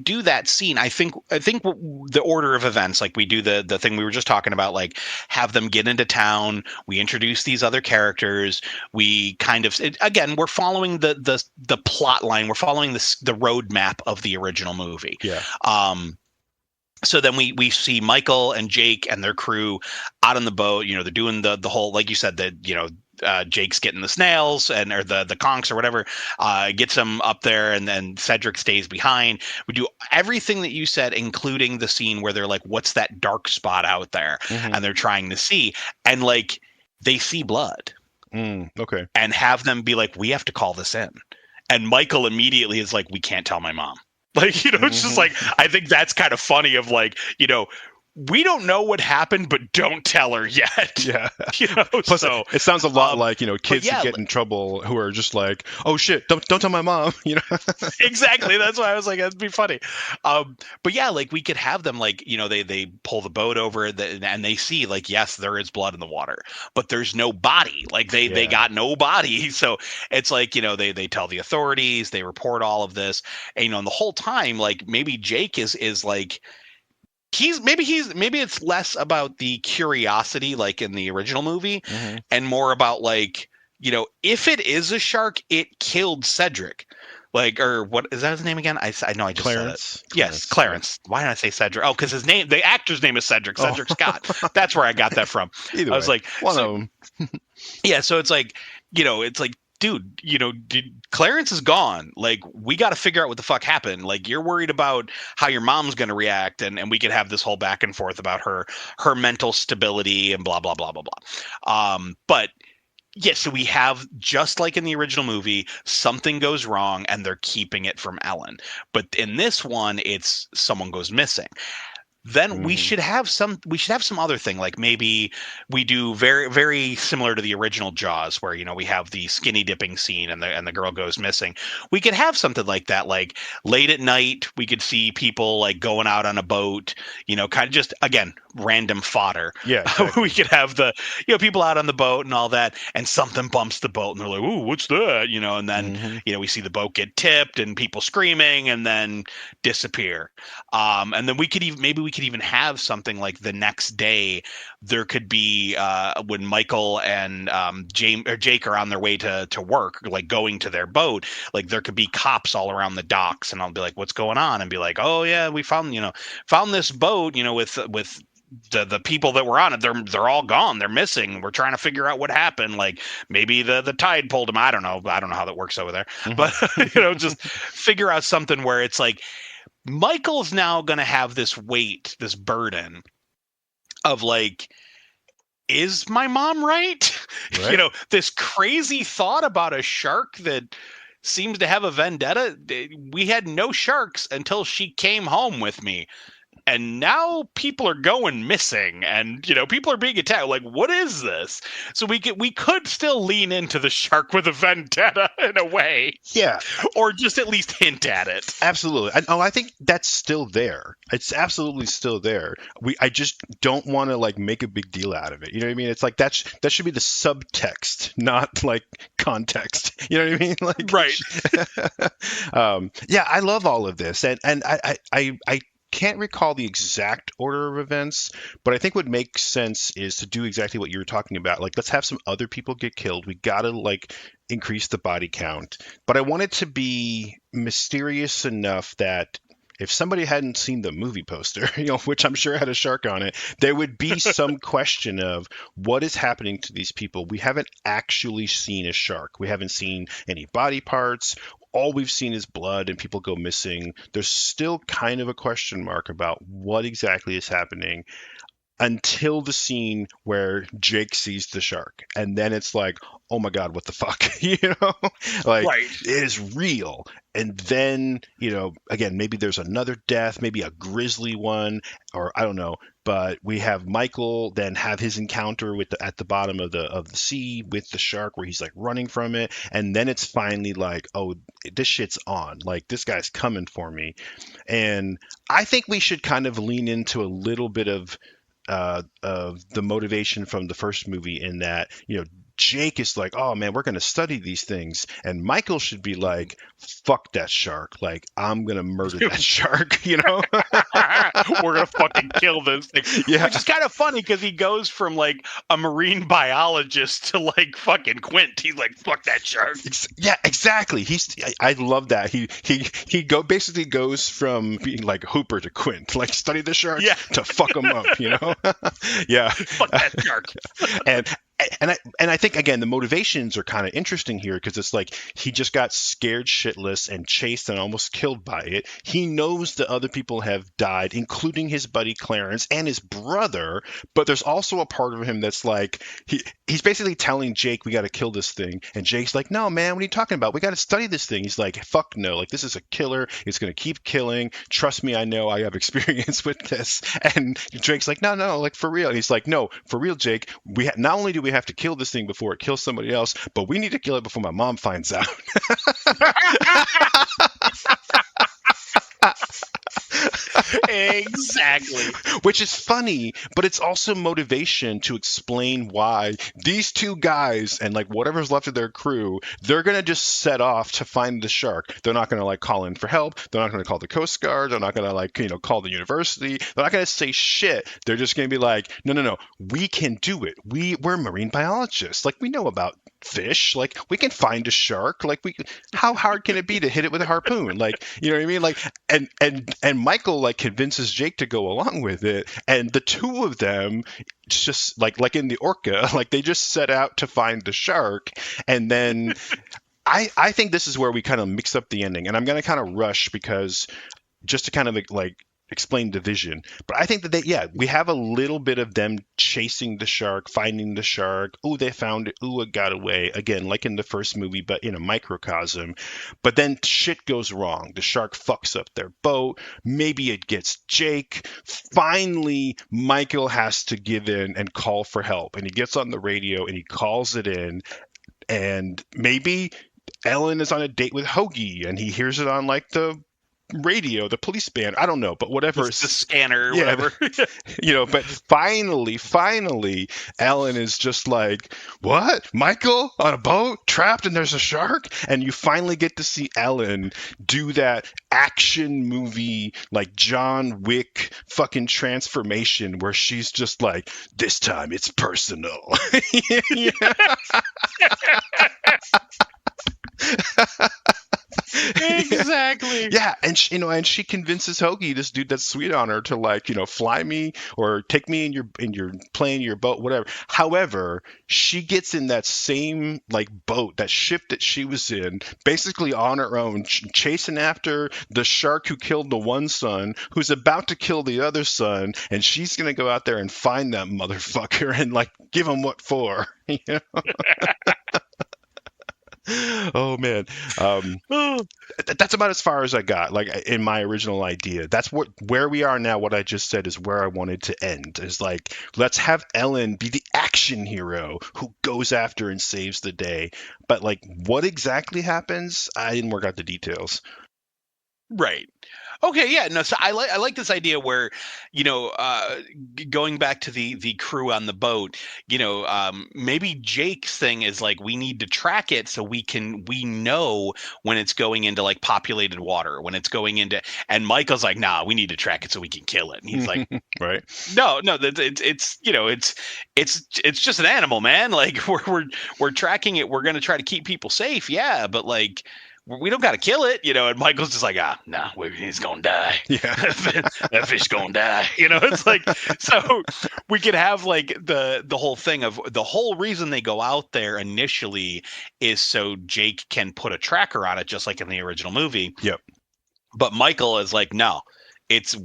do that scene. I think the order of events, like we do the thing we were just talking about, like have them get into town, we introduce these other characters, we kind of again, we're following the plot line, we're following the roadmap of the original movie. So then we see Michael and Jake and their crew out on the boat. They're doing the whole, like you said, that Jake's getting the snails or the conchs or whatever, gets them up there, and then Cedric stays behind. We do everything that you said, including the scene where they're like, what's that dark spot out there? And they're trying to see, and like they see blood. Okay. And have them be like, we have to call this in. And Michael immediately is like, we can't tell my mom. Like, it's just like, I think that's kind of funny of like, we don't know what happened, but don't tell her yet. Yeah. Plus, so it sounds a lot like, kids who get in trouble who are just like, oh shit, don't tell my mom, Exactly. That's why I was like, that'd be funny. But yeah, like we could have them like, they pull the boat over and they see like, yes, there is blood in the water, but there's no body. Like they got no body. So it's like, they tell the authorities, they report all of this, and, and the whole time, like maybe Jake is like, maybe it's less about the curiosity like in the original movie, and more about like, if it is a shark, it killed Cedric. Like, or what is that his name again? I know I just Clarence. said it. Yes, Clarence. Why did I say Cedric? Oh, because the actor's name is Cedric Scott. That's where I got that from. I was like, one of them. Yeah, so it's like, dude, Clarence is gone. Like, we got to figure out what the fuck happened. Like, you're worried about how your mom's going to react, and we could have this whole back and forth about her mental stability and blah, blah, blah, blah, blah. But yeah, so we have, just like in the original movie, something goes wrong and they're keeping it from Ellen. But in this one, it's someone goes missing. then we should have some other thing, like maybe we do very, very similar to the original Jaws, where, you know, we have the skinny dipping scene and the girl goes missing. We could have something like that, like late at night we could see people like going out on a boat, you know, kind of just, again, random fodder. Yeah, exactly. We could have the, you know, people out on the boat and all that, and something bumps the boat and they're like, ooh, what's that, you know, and then you know, we see the boat get tipped and people screaming and then disappear. And then we could even have something like the next day there could be when Michael and Jake are on their way to work, like going to their boat, like there could be cops all around the docks, and I'll be like, what's going on? And be like, oh yeah, we found this boat, you know, with the people that were on it, they're all gone, they're missing, we're trying to figure out what happened, like maybe the tide pulled them, I don't know how that works over there, but you know, just figure out something where it's like Michael's now going to have this weight, this burden of like, is my mom right? You know, this crazy thought about a shark that seems to have a vendetta. We had no sharks until she came home with me. And now people are going missing, and you know, people are being attacked. Like, what is this? So we could still lean into the shark with a vendetta in a way, yeah, or just at least hint at it. Absolutely. I think that's still there. It's absolutely still there. I just don't want to like make a big deal out of it. You know what I mean? It's like that should be the subtext, not like context. You know what I mean? Like, right. Yeah, I love all of this, and I can't recall the exact order of events, but I think what makes sense is to do exactly what you were talking about. Like, let's have some other people get killed. We gotta like increase the body count, but I want it to be mysterious enough that if somebody hadn't seen the movie poster, you know, which I'm sure had a shark on it, there would be some question of what is happening to these people. We haven't actually seen a shark. We haven't seen any body parts. All we've seen is blood and people go missing. There's still kind of a question mark about what exactly is happening until the scene where Jake sees the shark. And then it's like, oh my God, what the fuck? You know, like it is real. And then, you know, again, maybe there's another death, maybe a grisly one, or I don't know. But we have Michael then have his encounter with at the bottom of the sea with the shark, where he's like running from it, and then it's finally like, oh, this shit's on. Like, this guy's coming for me. And I think we should kind of lean into a little bit of the motivation from the first movie, in that, you know, Jake is like, oh man, we're going to study these things. And Michael should be like, fuck that shark. Like, I'm going to murder that shark, you know? We're going to fucking kill this thing. Yeah. Which is kind of funny because he goes from like a marine biologist to like fucking Quint. He's like, fuck that shark. Yeah, exactly. I love that. He basically goes from being like Hooper to Quint, like study the shark to fuck him up, you know? Yeah. Fuck that shark. And I think, again, the motivations are kind of interesting here, because it's like he just got scared shitless and chased and almost killed by it. He knows that other people have died, including his buddy Clarence and his brother, but there's also a part of him that's like, he's basically telling Jake, we got to kill this thing. And Jake's like, no, man, what are you talking about? We got to study this thing. He's like, fuck no. Like, this is a killer. It's going to keep killing. Trust me, I know. I have experience with this. And Jake's like, no, like, for real. And he's like, no, for real, Jake. Not only do we have to kill this thing before it kills somebody else, but we need to kill it before my mom finds out. Exactly. Which is funny, but it's also motivation to explain why these two guys and like whatever's left of their crew, they're going to just set off to find the shark. They're not going to like call in for help. They're not going to call the Coast Guard. They're not going to like, you know, call the university. They're not going to say shit. They're just going to be like, no, we can do it. We're marine biologists. Like, we know about fish. Like, we can find a shark. Like, how hard can it be to hit it with a harpoon? Like, you know what I mean? Like, and Michael like convinces Jake to go along with it, and the two of them just like in the Orca, like they just set out to find the shark. And then I think this is where we kind of mix up the ending, and I'm going to kind of rush, because just to kind of like explain the vision. But I think that we have a little bit of them chasing the shark, finding the shark. Oh, they found it. Oh, it got away. Again, like in the first movie, but in a microcosm. But then shit goes wrong. The shark fucks up their boat. Maybe it gets Jake. Finally, Michael has to give in and call for help. And he gets on the radio and he calls it in. And maybe Ellen is on a date with Hoagie and he hears it on like the radio, the police band, I don't know, but whatever, the scanner, whatever. But finally Ellen is just like, what, Michael on a boat trapped and there's a shark? And you finally get to see Ellen do that action movie like John Wick fucking transformation where she's just like, this time it's personal. Exactly. Yeah, and she convinces Hoagie, this dude that's sweet on her, to like, fly me or take me in your plane, your boat, whatever. However, she gets in that same like boat, that ship that she was in, basically on her own, chasing after the shark who killed the one son, who's about to kill the other son, and she's gonna go out there and find that motherfucker and like give him what for, Oh man, that's about as far as I got. Like in my original idea, that's where we are now. What I just said is where I wanted to end. Is like, let's have Ellen be the action hero who goes after and saves the day. But like, what exactly happens? I didn't work out the details. Right. Okay, yeah, no. So I like this idea where, going back to the crew on the boat, maybe Jake's thing is like, we need to track it so we know when it's going into like populated water, when it's going into, and Michael's like, nah, we need to track it so we can kill it. And he's like, right, no, it's just an animal, man. Like we're tracking it. We're gonna try to keep people safe, yeah, but like, we don't got to kill it, and Michael's just like, nah, he's going to die. Yeah. That fish going to die. It's like, so we could have like the whole thing of the whole reason they go out there initially is so Jake can put a tracker on it, just like in the original movie. Yep. But Michael is like, no,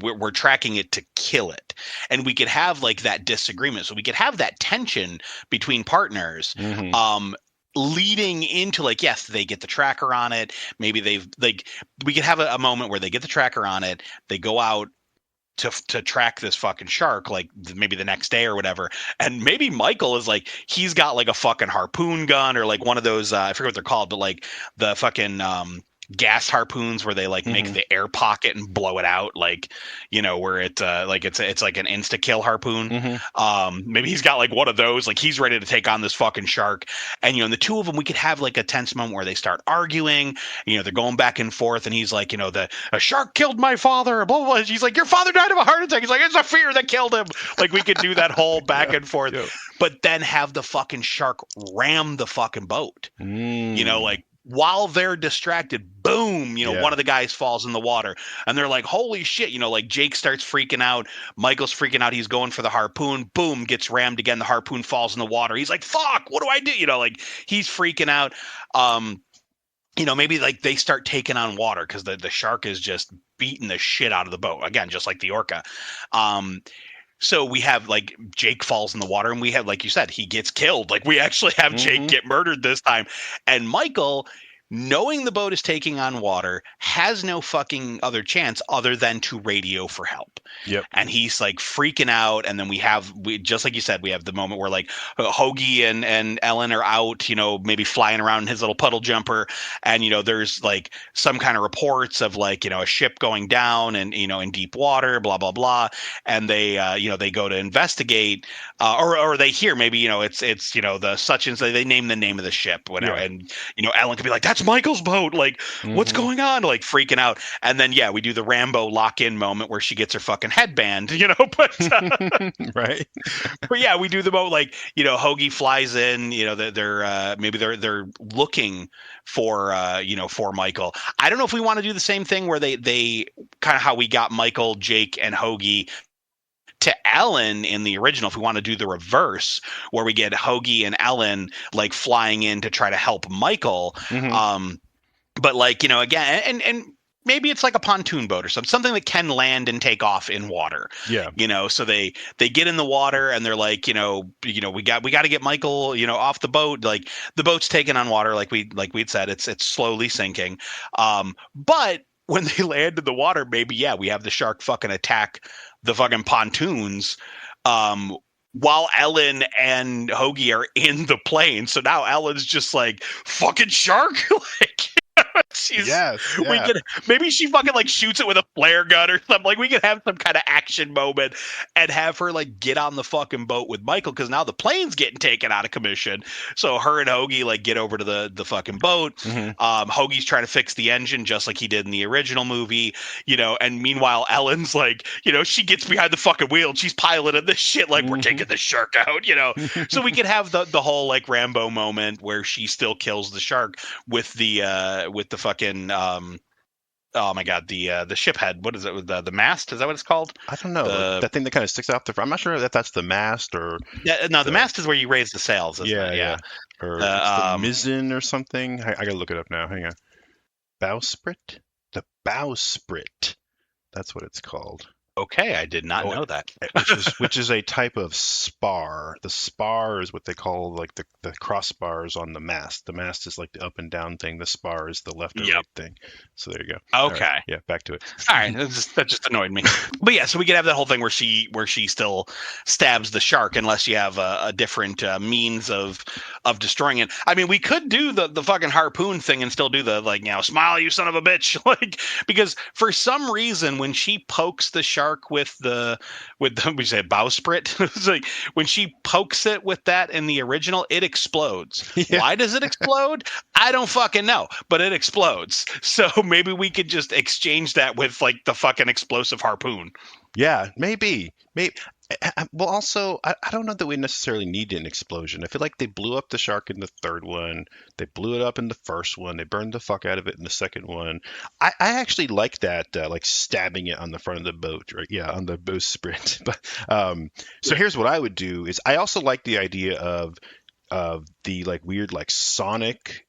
we're tracking it to kill it. And we could have like that disagreement. So we could have that tension between partners. Mm-hmm. Leading into like, yes, they get the tracker on it. Maybe we could have a moment where they get the tracker on it. They go out to track this fucking shark, like maybe the next day or whatever. And maybe Michael is like, he's got like a fucking harpoon gun or like one of those, I forget what they're called, but like the fucking, gas harpoons where they like make the air pocket and blow it out, like where it like it's like an insta kill harpoon. Maybe he's got like one of those, like he's ready to take on this fucking shark. And and the two of them, we could have like a tense moment where they start arguing, they're going back and forth, and he's like, a shark killed my father, blah, blah, blah. He's like, your father died of a heart attack. He's like, it's a fear that killed him. Like we could do that whole back and forth, but then have the fucking shark ram the fucking boat. Like while they're distracted, boom, one of the guys falls in the water, and they're like, holy shit, like Jake starts freaking out, Michael's freaking out, he's going for the harpoon, boom, gets rammed again, the harpoon falls in the water, he's like, fuck, what do I do? Like he's freaking out. Maybe like they start taking on water because the shark is just beating the shit out of the boat, again, just like the orca. So we have like Jake falls in the water, and we have, like you said, he gets killed. Like we actually have Jake get murdered this time. And Michael, knowing the boat is taking on water, has no fucking other chance other than to radio for help. Yep. And he's like freaking out. And then we just like you said, we have the moment where like Hoagie and Ellen are out, maybe flying around in his little puddle jumper. And, there's like some kind of reports of like, a ship going down and, in deep water, blah, blah, blah. And they, they go to investigate, or they hear maybe, it's the such and so they name the name of the ship, whatever. Yeah. And, Ellen could be like, that's Michael's boat. Like, what's going on? Like freaking out. And then, we do the Rambo lock-in moment where she gets her fucking headband, but right. But we do the boat, like, Hoagie flies in, they're looking for, for Michael. I don't know if we want to do the same thing where they kind of how we got Michael, Jake, and Hoagie to Ellen in the original, if we want to do the reverse where we get Hoagie and Ellen like flying in to try to help Michael. But like, again, and maybe it's like a pontoon boat or something that can land and take off in water. Yeah. So they get in the water and they're like, we got to get Michael, off the boat. Like the boat's taken on water, like we'd said, it's slowly sinking. But when they land in the water, maybe we have the shark fucking attack the fucking pontoons. While Ellen and Hoagie are in the plane. So now Ellen's just like, fucking shark? Like, we could, maybe she fucking like shoots it with a flare gun or something. Like we could have some kind of action moment and have her like get on the fucking boat with Michael, because now the plane's getting taken out of commission. So her and Hoagie like get over to the fucking boat. Hoagie's trying to fix the engine just like he did in the original movie, and meanwhile Ellen's like, she gets behind the fucking wheel and she's piloting this shit like we're taking the shark out, So we could have the whole like Rambo moment where she still kills the shark with the fucking oh my god, the ship head. What is it? The mast? Is that what it's called? I don't know. That thing that kind of sticks out the front. I'm not sure if that's the mast or. Yeah, no, the mast is where you raise the sails. Isn't it? Yeah. Or the mizzen or something. I gotta look it up now. Hang on. Bowsprit. The bowsprit. That's what it's called. Okay, I did not know that. which is a type of spar. The spar is what they call like the crossbars on the mast. The mast is like the up and down thing. The spar is the left or right thing. So there you go. Okay. Right. Yeah, back to it. All right, that just annoyed me. But yeah, so we could have that whole thing where she still stabs the shark unless you have a different means of destroying it. I mean, we could do the fucking harpoon thing and still do the like, smile, you son of a bitch, like, because for some reason when she pokes the shark with the we say bowsprit, it's like when she pokes it with that in the original, it explodes. Why does it explode? I don't fucking know, but it explodes. So maybe we could just exchange that with like the fucking explosive harpoon. Yeah, maybe. Well, also, I don't know that we necessarily need an explosion. I feel like they blew up the shark in the third one. They blew it up in the first one. They burned the fuck out of it in the second one. I actually like that, like stabbing it on the front of the boat, right? Yeah, on the bowsprit. But so here's what I would do is I also like the idea of the like weird like sonic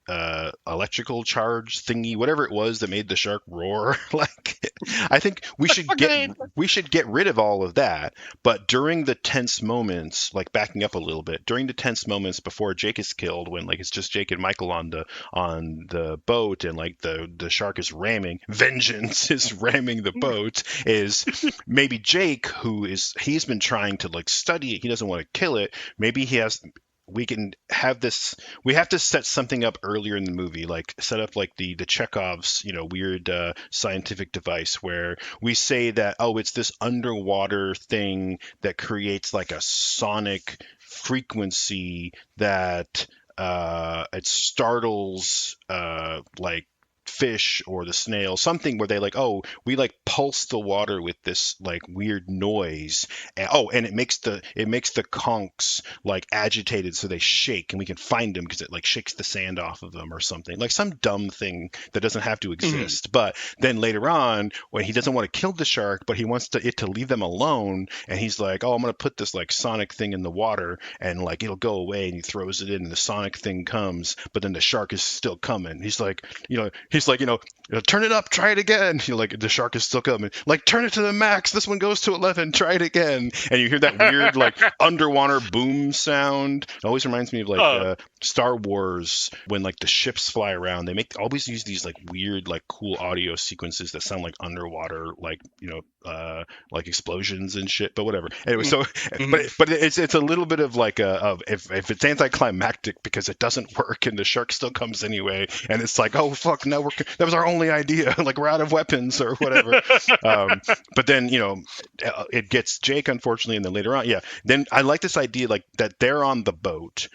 electrical charge thingy, whatever it was that made the shark roar. Like I think we should get rid of all of that, but during the tense moments, like backing up a little bit, during the tense moments before Jake is killed, when like it's just Jake and Michael on the boat and like the shark is ramming, vengeance is ramming the boat, is maybe Jake, he's been trying to like study it, he doesn't want to kill it, maybe we can have this. We have to set something up earlier in the movie, like set up like the Chekhov's, weird scientific device where we say that, it's this underwater thing that creates like a sonic frequency that it startles like fish or the snail, something where they like, we like pulse the water with this like weird noise, and it makes the conchs like agitated so they shake, and we can find them because it like shakes the sand off of them or something, like some dumb thing that doesn't have to exist. But then later on, when he doesn't want to kill the shark but he wants it to leave them alone, and he's like, I'm gonna put this like sonic thing in the water and like it'll go away, and he throws it in and the sonic thing comes, but then the shark is still coming. He's like, turn it up, try it again. Like the shark is still coming. Like, turn it to the max. This one goes to 11. Try it again. And you hear that weird like underwater boom sound. It always reminds me of like Star Wars when like the ships fly around. They always use these like weird like cool audio sequences that sound like underwater, like like explosions and shit. But whatever. Anyway, so but it's a little bit of like if it's anticlimactic because it doesn't work and the shark still comes anyway, and it's like, oh fuck, now that was our only idea. Like we're out of weapons or whatever. But then it gets Jake, unfortunately, and then later on, then I like this idea like that they're on the boat.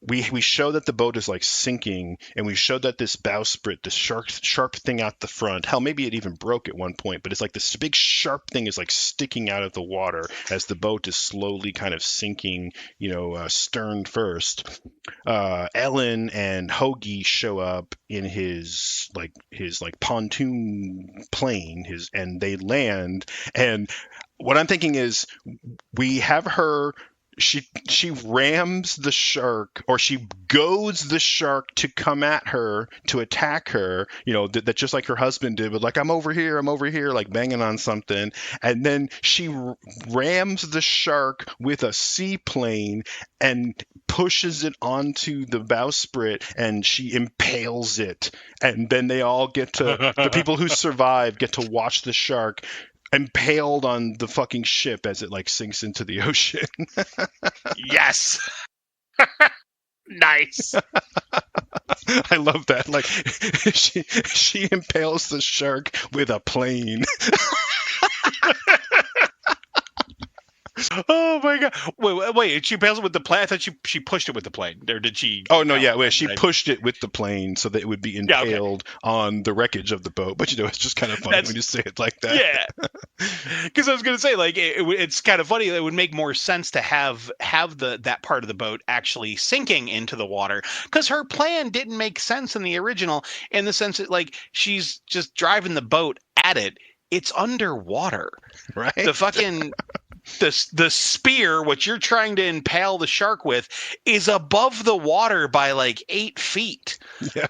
We show that the boat is like sinking, and we show that this bowsprit, this sharp thing out the front, hell, maybe it even broke at one point, but it's like this big sharp thing is like sticking out of the water as the boat is slowly kind of sinking, stern first. Ellen and Hoagie show up in his pontoon plane, and they land, and what I'm thinking is we have her she rams the shark, or she goads the shark to come at her, to attack her, that just like her husband did, but like, I'm over here, like banging on something. And then she rams the shark with a seaplane and pushes it onto the bowsprit, and she impales it. And then they all the people who survive get to watch the shark impaled on the fucking ship as it like sinks into the ocean. Yes. Nice. I love that. Like, she impales the shark with a plane. Oh my god! Wait! She impaled it with the plane. I thought she pushed it with the plane, or did she? Oh no, yeah. Well, she pushed it with the plane so that it would be impaled on the wreckage of the boat. But it's just kind of funny when you say it like that. Yeah. Because I was gonna say, like, it's kind of funny. It would make more sense to have that part of the boat actually sinking into the water, because her plan didn't make sense in the original, in the sense that, like, she's just driving the boat at it. It's underwater, right? The fucking the spear, what you're trying to impale the shark with, is above the water by like 8 feet. Yeah.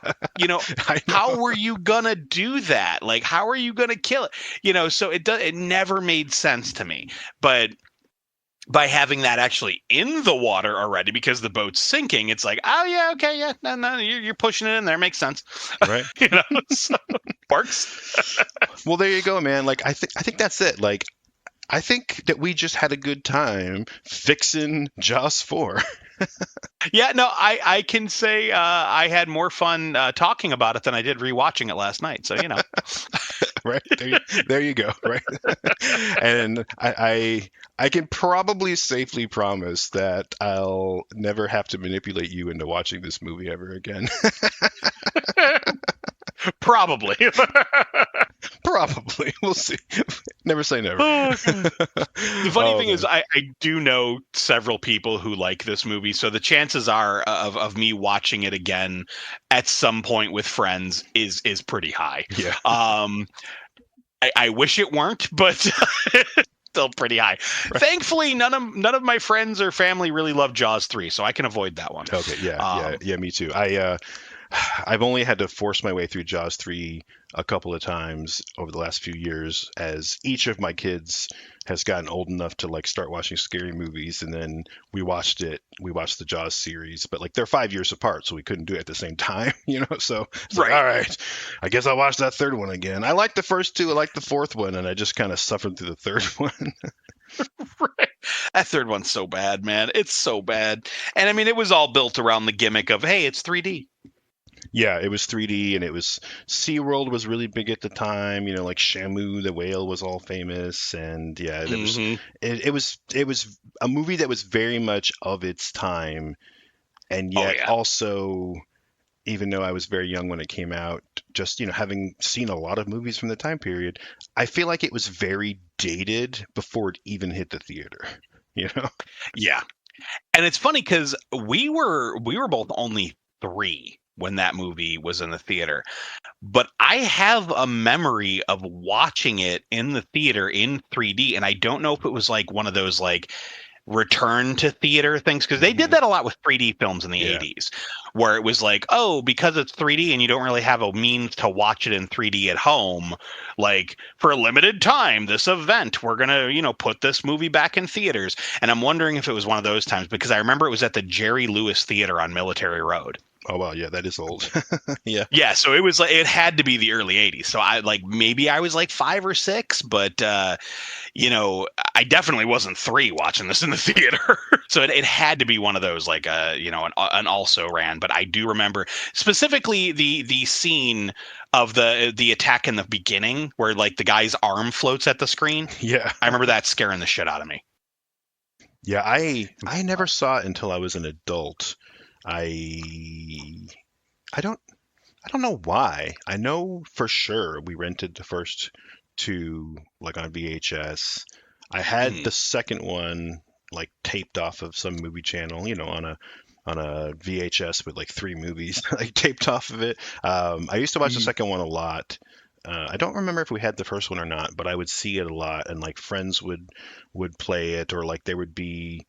How were you gonna do that? Like, how are you gonna kill it? So it never made sense to me. But by having that actually in the water already, because the boat's sinking, it's like, oh yeah, okay, yeah, no, you're pushing it in there, makes sense, right? So works. Well, there you go, man. Like, I think that's it. Like, I think that we just had a good time fixing Jaws 4. Yeah, no, I can say I had more fun talking about it than I did rewatching it last night. So, Right. There you go. Right. And I can probably safely promise that I'll never have to manipulate you into watching this movie ever again. Probably. Probably. We'll see. Never say never. The funny thing is, I do know several people who like this movie, so the chances are of me watching it again at some point with friends is pretty high. Yeah. I wish it weren't, but still pretty high. Right. Thankfully, none of my friends or family really love Jaws 3, so I can avoid that one. Okay. Yeah. Me too. I've only had to force my way through Jaws 3 a couple of times over the last few years, as each of my kids has gotten old enough to like start watching scary movies, and then we watched the Jaws series, but like they're 5 years apart, so we couldn't do it at the same time, so it's right. Like, all right, I guess I'll watch that third one again. I like the first two, I like the fourth one, and I just kind of suffered through the third one. Right. That third one's so bad, man. It's so bad. And I mean, it was all built around the gimmick of, hey, it's 3D. Yeah, it was 3D, and it was SeaWorld was really big at the time. Like Shamu the whale was all famous, and yeah, it was a movie that was very much of its time, and yet also, even though I was very young when it came out, just having seen a lot of movies from the time period, I feel like it was very dated before it even hit the theater. Yeah, and it's funny because we were both only 3 when that movie was in the theater, but I have a memory of watching it in the theater in 3D, and I don't know if it was like one of those like return to theater things, because they did that a lot with 3D films in the 80s, where it was like, oh, because it's 3D and you don't really have a means to watch it in 3D at home, like for a limited time, this event, we're gonna put this movie back in theaters. And I'm wondering if it was one of those times, because I remember it was at the Jerry Lewis Theater on Military Road. Oh, wow. Yeah, that is old. Yeah. Yeah. So it was like, it had to be the early 80s. So maybe I was like 5 or 6, but, I definitely wasn't 3 watching this in the theater. So it had to be one of those, like, an also ran. But I do remember specifically the scene of the attack in the beginning where like the guy's arm floats at the screen. Yeah. I remember that scaring the shit out of me. Yeah. I never saw it until I was an adult. I don't know why. I know for sure we rented the first 2 like on VHS. I had the second one like taped off of some movie channel, on a VHS with like 3 movies like taped off of it. I used to watch the second one a lot. I don't remember if we had the first one or not, but I would see it a lot, and like friends would play it, or like there would be,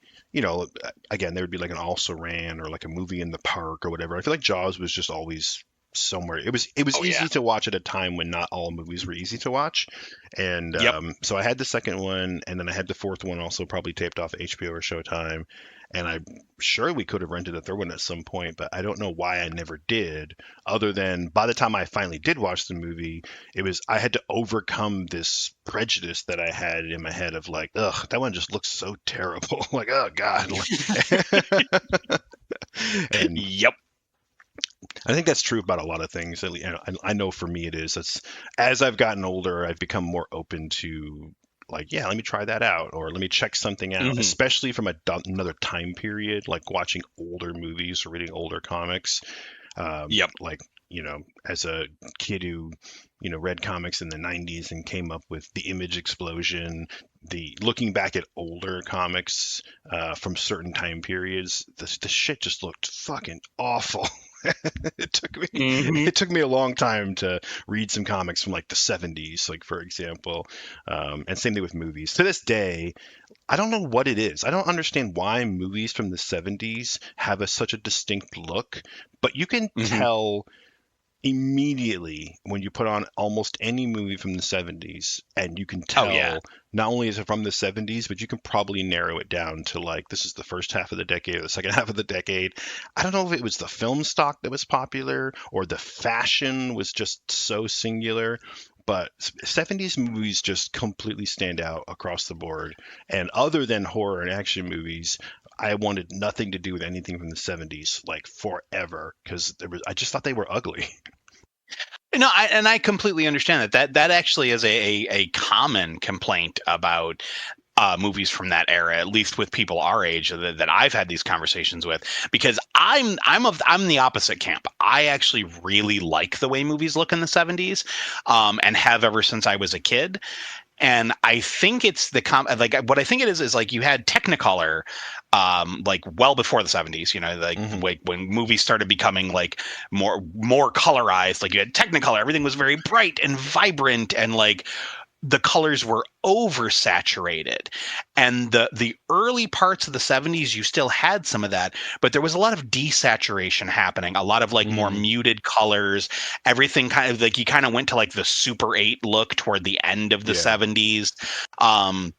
again, there would be like an Also Ran or like a movie in the park or whatever. I feel like Jaws was just always somewhere. It was Oh easy yeah. to watch at a time when not all movies were easy to watch, and Yep. so I had the second one, and then I had the fourth one also probably taped off HBO or Showtime, and I'm sure we could have rented a third one at some point, but I don't know why I never did. Other than by the time I finally did watch the movie, I had to overcome this prejudice that I had in my head of like, ugh, that one just looks so terrible. Like, oh God. And Yep. I think that's true about a lot of things. I know for me it is. That's as I've gotten older, I've become more open to like, yeah, let me try that out, or let me check something out, Hmm. especially from another time period, like watching older movies or reading older comics. Yep. Like, as a kid who, read comics in the 90s and came up with the Image Explosion, the looking back at older comics from certain time periods, the shit just looked fucking awful. It took me Hmm. it took me a long time to read some comics from like the 70s, like for example, and same thing with movies. To this day, I don't know what it is. I don't understand why movies from the 70s have such a distinct look, but you can Hmm. tell immediately when you put on almost any movie from the 70s, and you can Oh yeah. tell not only is it from the 70s, but you can probably narrow it down to like this is the first half of the decade or the second half of the decade. I don't know if it was the film stock that was popular or the fashion was just so singular, but 70s movies just completely stand out across the board. And other than horror and action movies, I wanted nothing to do with anything from the 70s like forever because I just thought they were ugly. No, I completely understand that. That actually is a common complaint about movies from that era, at least with people our age that I've had these conversations with, because I'm the opposite camp. I actually really like the way movies look in the 70s, and have ever since I was a kid. And I think it's like what I think it is like you had Technicolor, like well before the 70s, Hmm. like when movies started becoming like more colorized, like you had Technicolor, everything was very bright and vibrant, and like the colors were oversaturated. And the early parts of the 70s you still had some of that, but there was a lot of desaturation happening, a lot of like more Hmm. muted colors. Everything kind of like you kind of went to like the Super 8 look toward the end of the Yeah. 70s. um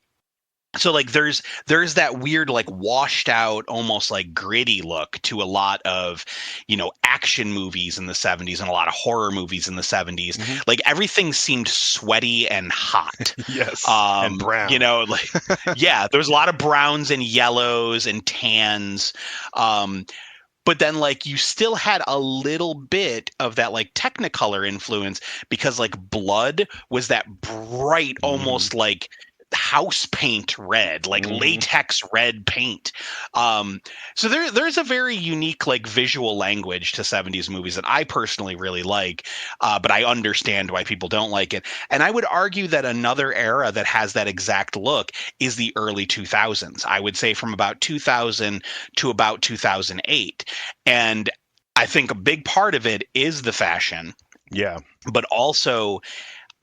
so like there's that weird like washed out almost like gritty look to a lot of action movies in the 70s and a lot of horror movies in the 70s. Hmm. Like everything seemed sweaty and hot. Yes. And brown. Like yeah, there was a lot of browns and yellows and tans. But then like you still had a little bit of that like Technicolor influence, because like blood was that bright, Hmm. almost like house paint red, like Hmm. latex red paint. um so there's a very unique like visual language to 70s movies that I personally really like, but I understand why people don't like it. And I would argue that another era that has that exact look is the early 2000s. I would say from about 2000 to about 2008. And I think a big part of it is the fashion, Yeah. but also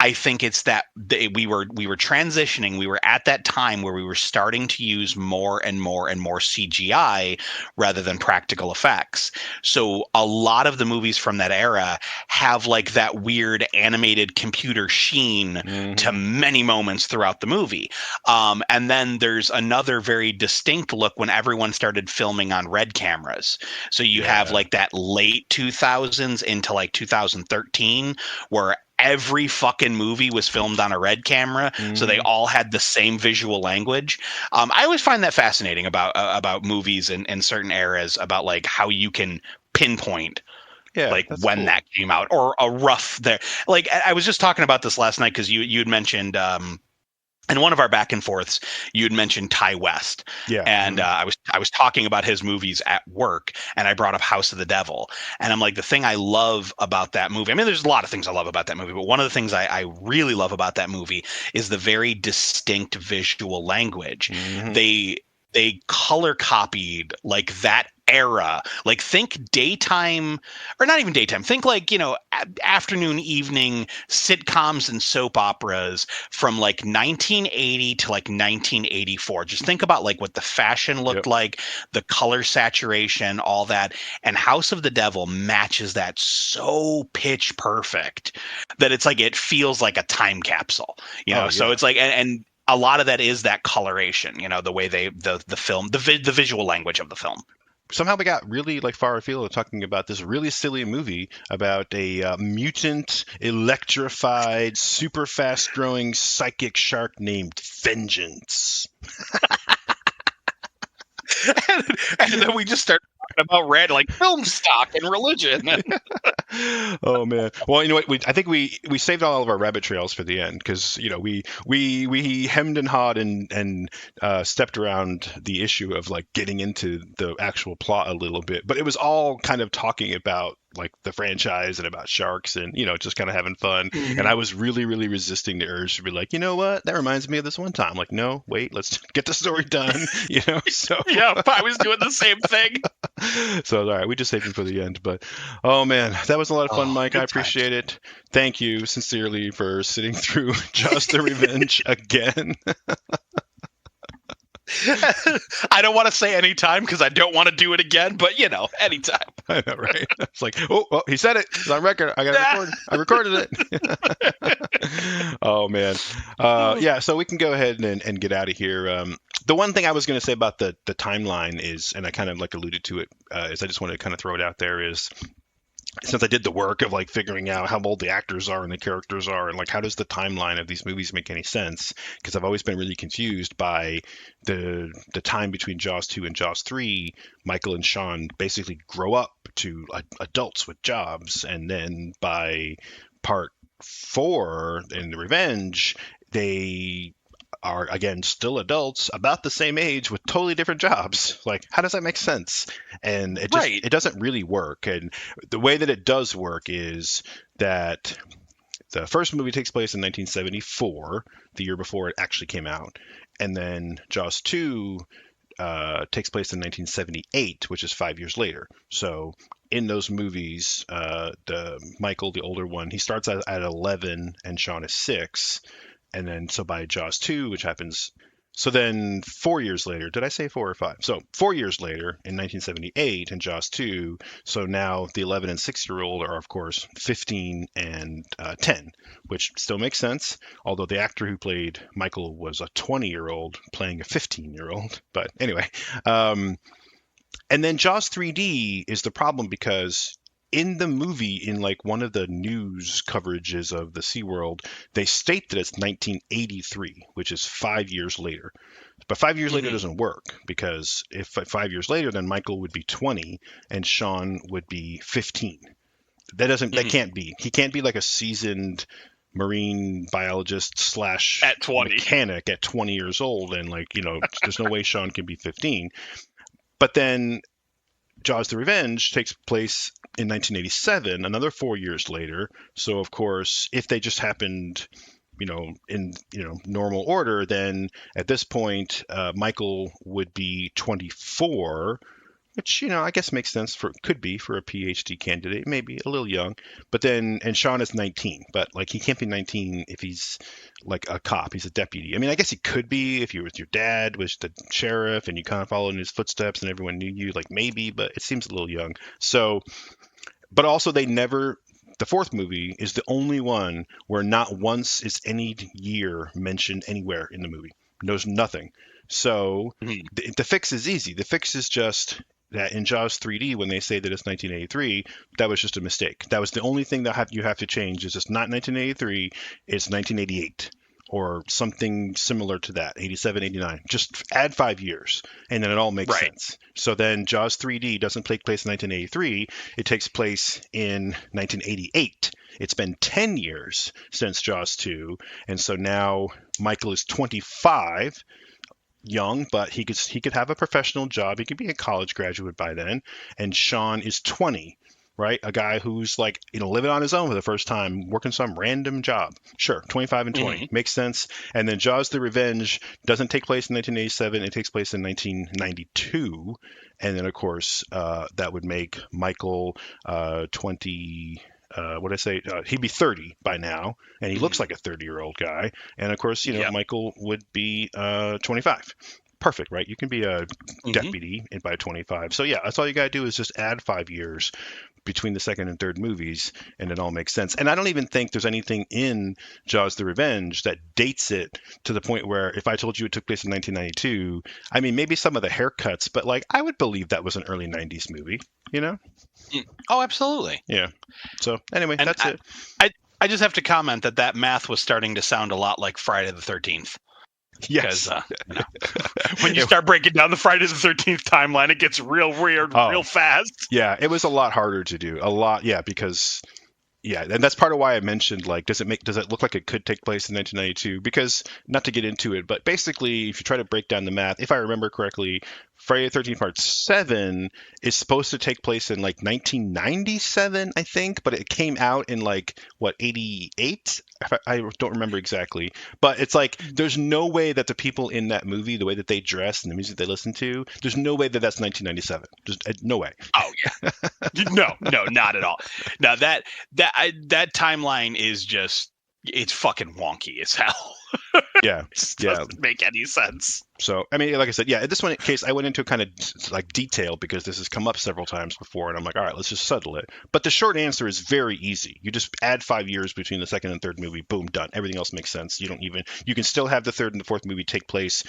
I think it's that we were transitioning. We were at that time where we were starting to use more and more and more CGI rather than practical effects. So a lot of the movies from that era have like that weird animated computer sheen to Hmm. many moments throughout the movie. And then there's another very distinct look when everyone started filming on red cameras. So you have Yeah. like that late 2000s into like 2013 where every fucking movie was filmed on a red camera, so they Hmm. all had the same visual language. I always find that fascinating about movies and certain eras, about like how you can pinpoint Yeah, like that's when cool. that came out, or a rough there. Like I was just talking about this last night because you'd mentioned in one of our back and forths, you had mentioned Ty West, Yeah. and Hmm. I was talking about his movies at work, and I brought up House of the Devil, and I'm like, the thing I love about that movie. I mean, there's a lot of things I love about that movie, but one of the things I really love about that movie is the very distinct visual language. Hmm. They color copied like that era. Like, think daytime, or not even daytime, think like, afternoon, evening sitcoms and soap operas from like 1980 to like 1984. Just think about like what the fashion looked like, the color saturation, all that. And House of the Devil matches that so pitch perfect that it's like it feels like a time capsule, So it's like, and a lot of that is that coloration, the way the film, the visual language of the film. Somehow we got really like far afield talking about this really silly movie about a mutant, electrified, super fast growing psychic shark named Vengeance. and then we just start talking about like film stock and religion. Oh man! Well, you know what? I think we saved all of our rabbit trails for the end because we hemmed and hawed and stepped around the issue of like getting into the actual plot a little bit, but it was all kind of talking about like the franchise and about sharks and just kind of having fun. Mm-hmm. And I was really resisting the urge to be like, you know what, that reminds me of this one time. Like, no, wait, let's get the story done. So yeah, I was doing the same thing. So all right, we just saved it for the end. But oh man, that was a lot of fun, Mike. I appreciate it. Thank you sincerely for sitting through Jaws: The Revenge again. I don't want to say anytime because I don't want to do it again, but anytime. I know, right? It's like, oh, he said it. It's on record. I got to record. I recorded it. Oh man, yeah. So we can go ahead and get out of here. The one thing I was going to say about the timeline is, and I kind of like alluded to it, is I just wanted to kind of throw it out there is, since I did the work of like figuring out how old the actors are and the characters are and like how does the timeline of these movies make any sense, because I've always been really confused by the time between Jaws 2 and Jaws 3. Michael and Sean basically grow up to adults with jobs, and then by part 4 in The Revenge they are again still adults about the same age with totally different jobs. Like, how does that make sense? And it just it doesn't really work. And the way that it does work is that the first movie takes place in 1974, the year before it actually came out, and then Jaws 2 takes place in 1978, which is 5 years later. So in those movies, the Michael, the older one, he starts at 11 and Sean is 6. And then, so by Jaws 2, which happens, so then 4 years later, did I say 4 or 5? So 4 years later in 1978 in Jaws 2, so now the 11 and 6-year-old are, of course, 15 and 10, which still makes sense, although the actor who played Michael was a 20-year-old playing a 15-year-old. But anyway, and then Jaws 3D is the problem because in the movie, in like one of the news coverages of the SeaWorld, they state that it's 1983, which is 5 years later. But 5 years later doesn't work, because if 5 years later, then Michael would be 20 and Sean would be 15. That can't be. He can't be like a seasoned marine biologist / at 20 mechanic at 20 years old, and like, there's no way Sean can be 15. But then Jaws: The Revenge takes place in 1987, another 4 years later. So of course, if they just happened, in normal order, then at this point, Michael would be 24, which I guess makes sense could be for a PhD candidate, maybe a little young. But then, and Sean is 19, but like he can't be 19 if he's like a cop. He's a deputy. I mean, I guess he could be if you were with your dad was the sheriff and you kind of followed in his footsteps and everyone knew you, like maybe, but it seems a little young. So, but also the fourth movie is the only one where not once is any year mentioned anywhere in the movie. Knows nothing. So the fix is easy. The fix is just that in Jaws 3D, when they say that it's 1983, that was just a mistake. That was the only thing that you have to change. Is it's not 1983, it's 1988 or something similar to that, 87, 89. Just add 5 years, and then it all makes sense. So then Jaws 3D doesn't take place in 1983. It takes place in 1988. It's been 10 years since Jaws 2, and so now Michael is 25, young, but he could have a professional job. He could be a college graduate by then. And Sean is 20. right? A guy who's like, living on his own for the first time, working some random job. Sure, 25 and 20 makes sense. And then Jaws: The Revenge doesn't take place in 1987; it takes place in 1992. And then, of course, that would make Michael 20. What did I say? He'd be 30 by now, and he looks like a 30-year-old guy. And of course, Michael would be 25. Perfect, right? You can be a deputy by 25. So yeah, that's all you got to do is just add 5 years between the second and third movies, and it all makes sense. And I don't even think there's anything in Jaws: The Revenge that dates it to the point where if I told you it took place in 1992, I mean, maybe some of the haircuts, but like I would believe that was an early 90s movie, Oh, absolutely. Yeah. So anyway, And that's it. I just have to comment that math was starting to sound a lot like Friday the 13th. Yes. When you start breaking down the Friday the 13th timeline, it gets real weird real fast. Yeah, it was a lot harder to do. A lot, because and that's part of why I mentioned, like, does it look like it could take place in 1992? Because, not to get into it, but basically, if you try to break down the math, if I remember correctly, Friday the 13th Part 7 is supposed to take place in, like, 1997, I think, but it came out in, like, 88? I don't remember exactly. But it's like, there's no way that the people in that movie, the way that they dress and the music they listen to, there's no way that that's 1997. Just no way. Oh, yeah. No, not at all. Now, that timeline is just, it's fucking wonky as hell. Yeah. It doesn't make any sense. So, I mean, like I said, in this one case, I went into kind of like detail because this has come up several times before, and I'm like, all right, let's just settle it. But the short answer is very easy. You just add 5 years between the second and third movie, boom, done. Everything else makes sense. You can still have the third and the fourth movie take place,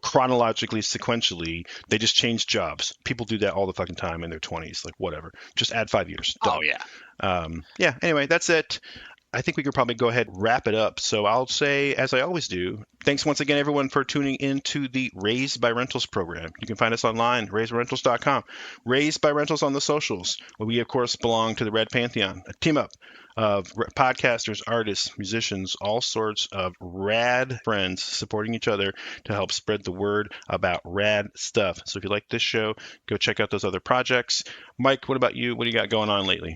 chronologically, sequentially. They just change jobs. People do that all the fucking time in their 20s, like whatever. Just add 5 years. Done. Oh, yeah. Anyway, that's it. I think we could probably go ahead and wrap it up. So I'll say, as I always do, thanks once again, everyone, for tuning into the Raised by Rentals program. You can find us online, raisedbyrentals.com. Raised by Rentals on the socials. We, of course, belong to the Red Pantheon, a team up of podcasters, artists, musicians, all sorts of rad friends supporting each other to help spread the word about rad stuff. So if you like this show, go check out those other projects. Mike, what about you? What do you got going on lately?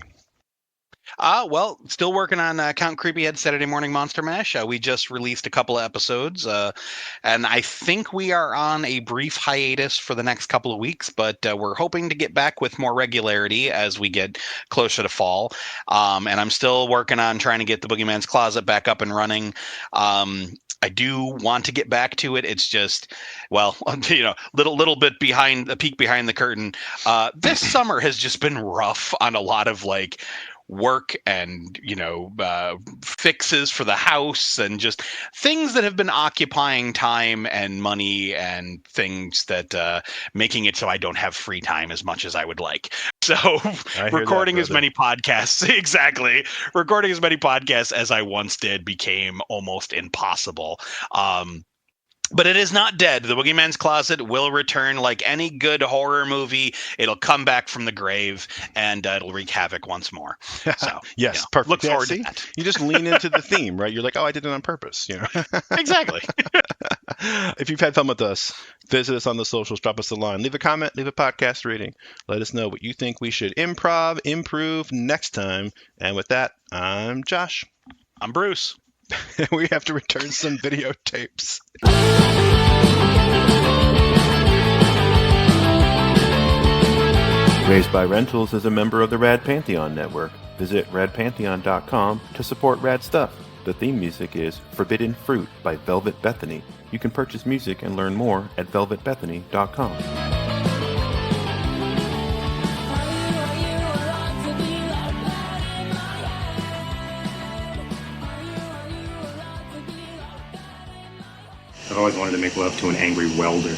Well, still working on Count Creepyhead Saturday Morning Monster Mash. We just released a couple of episodes, and I think we are on a brief hiatus for the next couple of weeks, but we're hoping to get back with more regularity as we get closer to fall. And I'm still working on trying to get the Boogeyman's Closet back up and running. I do want to get back to it. It's just, little bit behind the peek behind the curtain. This summer has just been rough on a lot of work and fixes for the house and just things that have been occupying time and money and things that making it so I don't have free time as much as I would like. So recording as many podcasts, exactly. Recording as many podcasts as I once did became almost impossible. But it is not dead. The Boogeyman's Closet will return like any good horror movie. It'll come back from the grave, and it'll wreak havoc once more. So, yes, perfect. Look forward to that. You just lean into the theme, right? You're like, oh, I did it on purpose. Exactly. If you've had fun with us, visit us on the socials, drop us a line, leave a comment, leave a podcast rating. Let us know what you think we should improve next time. And with that, I'm Josh. I'm Bruce. We have to return some videotapes. Raised by Rentals is a member of the Rad Pantheon Network. Visit radpantheon.com to support rad stuff. The theme music is Forbidden Fruit by Velvet Bethany. You can purchase music and learn more at velvetbethany.com. I've always wanted to make love to an angry welder.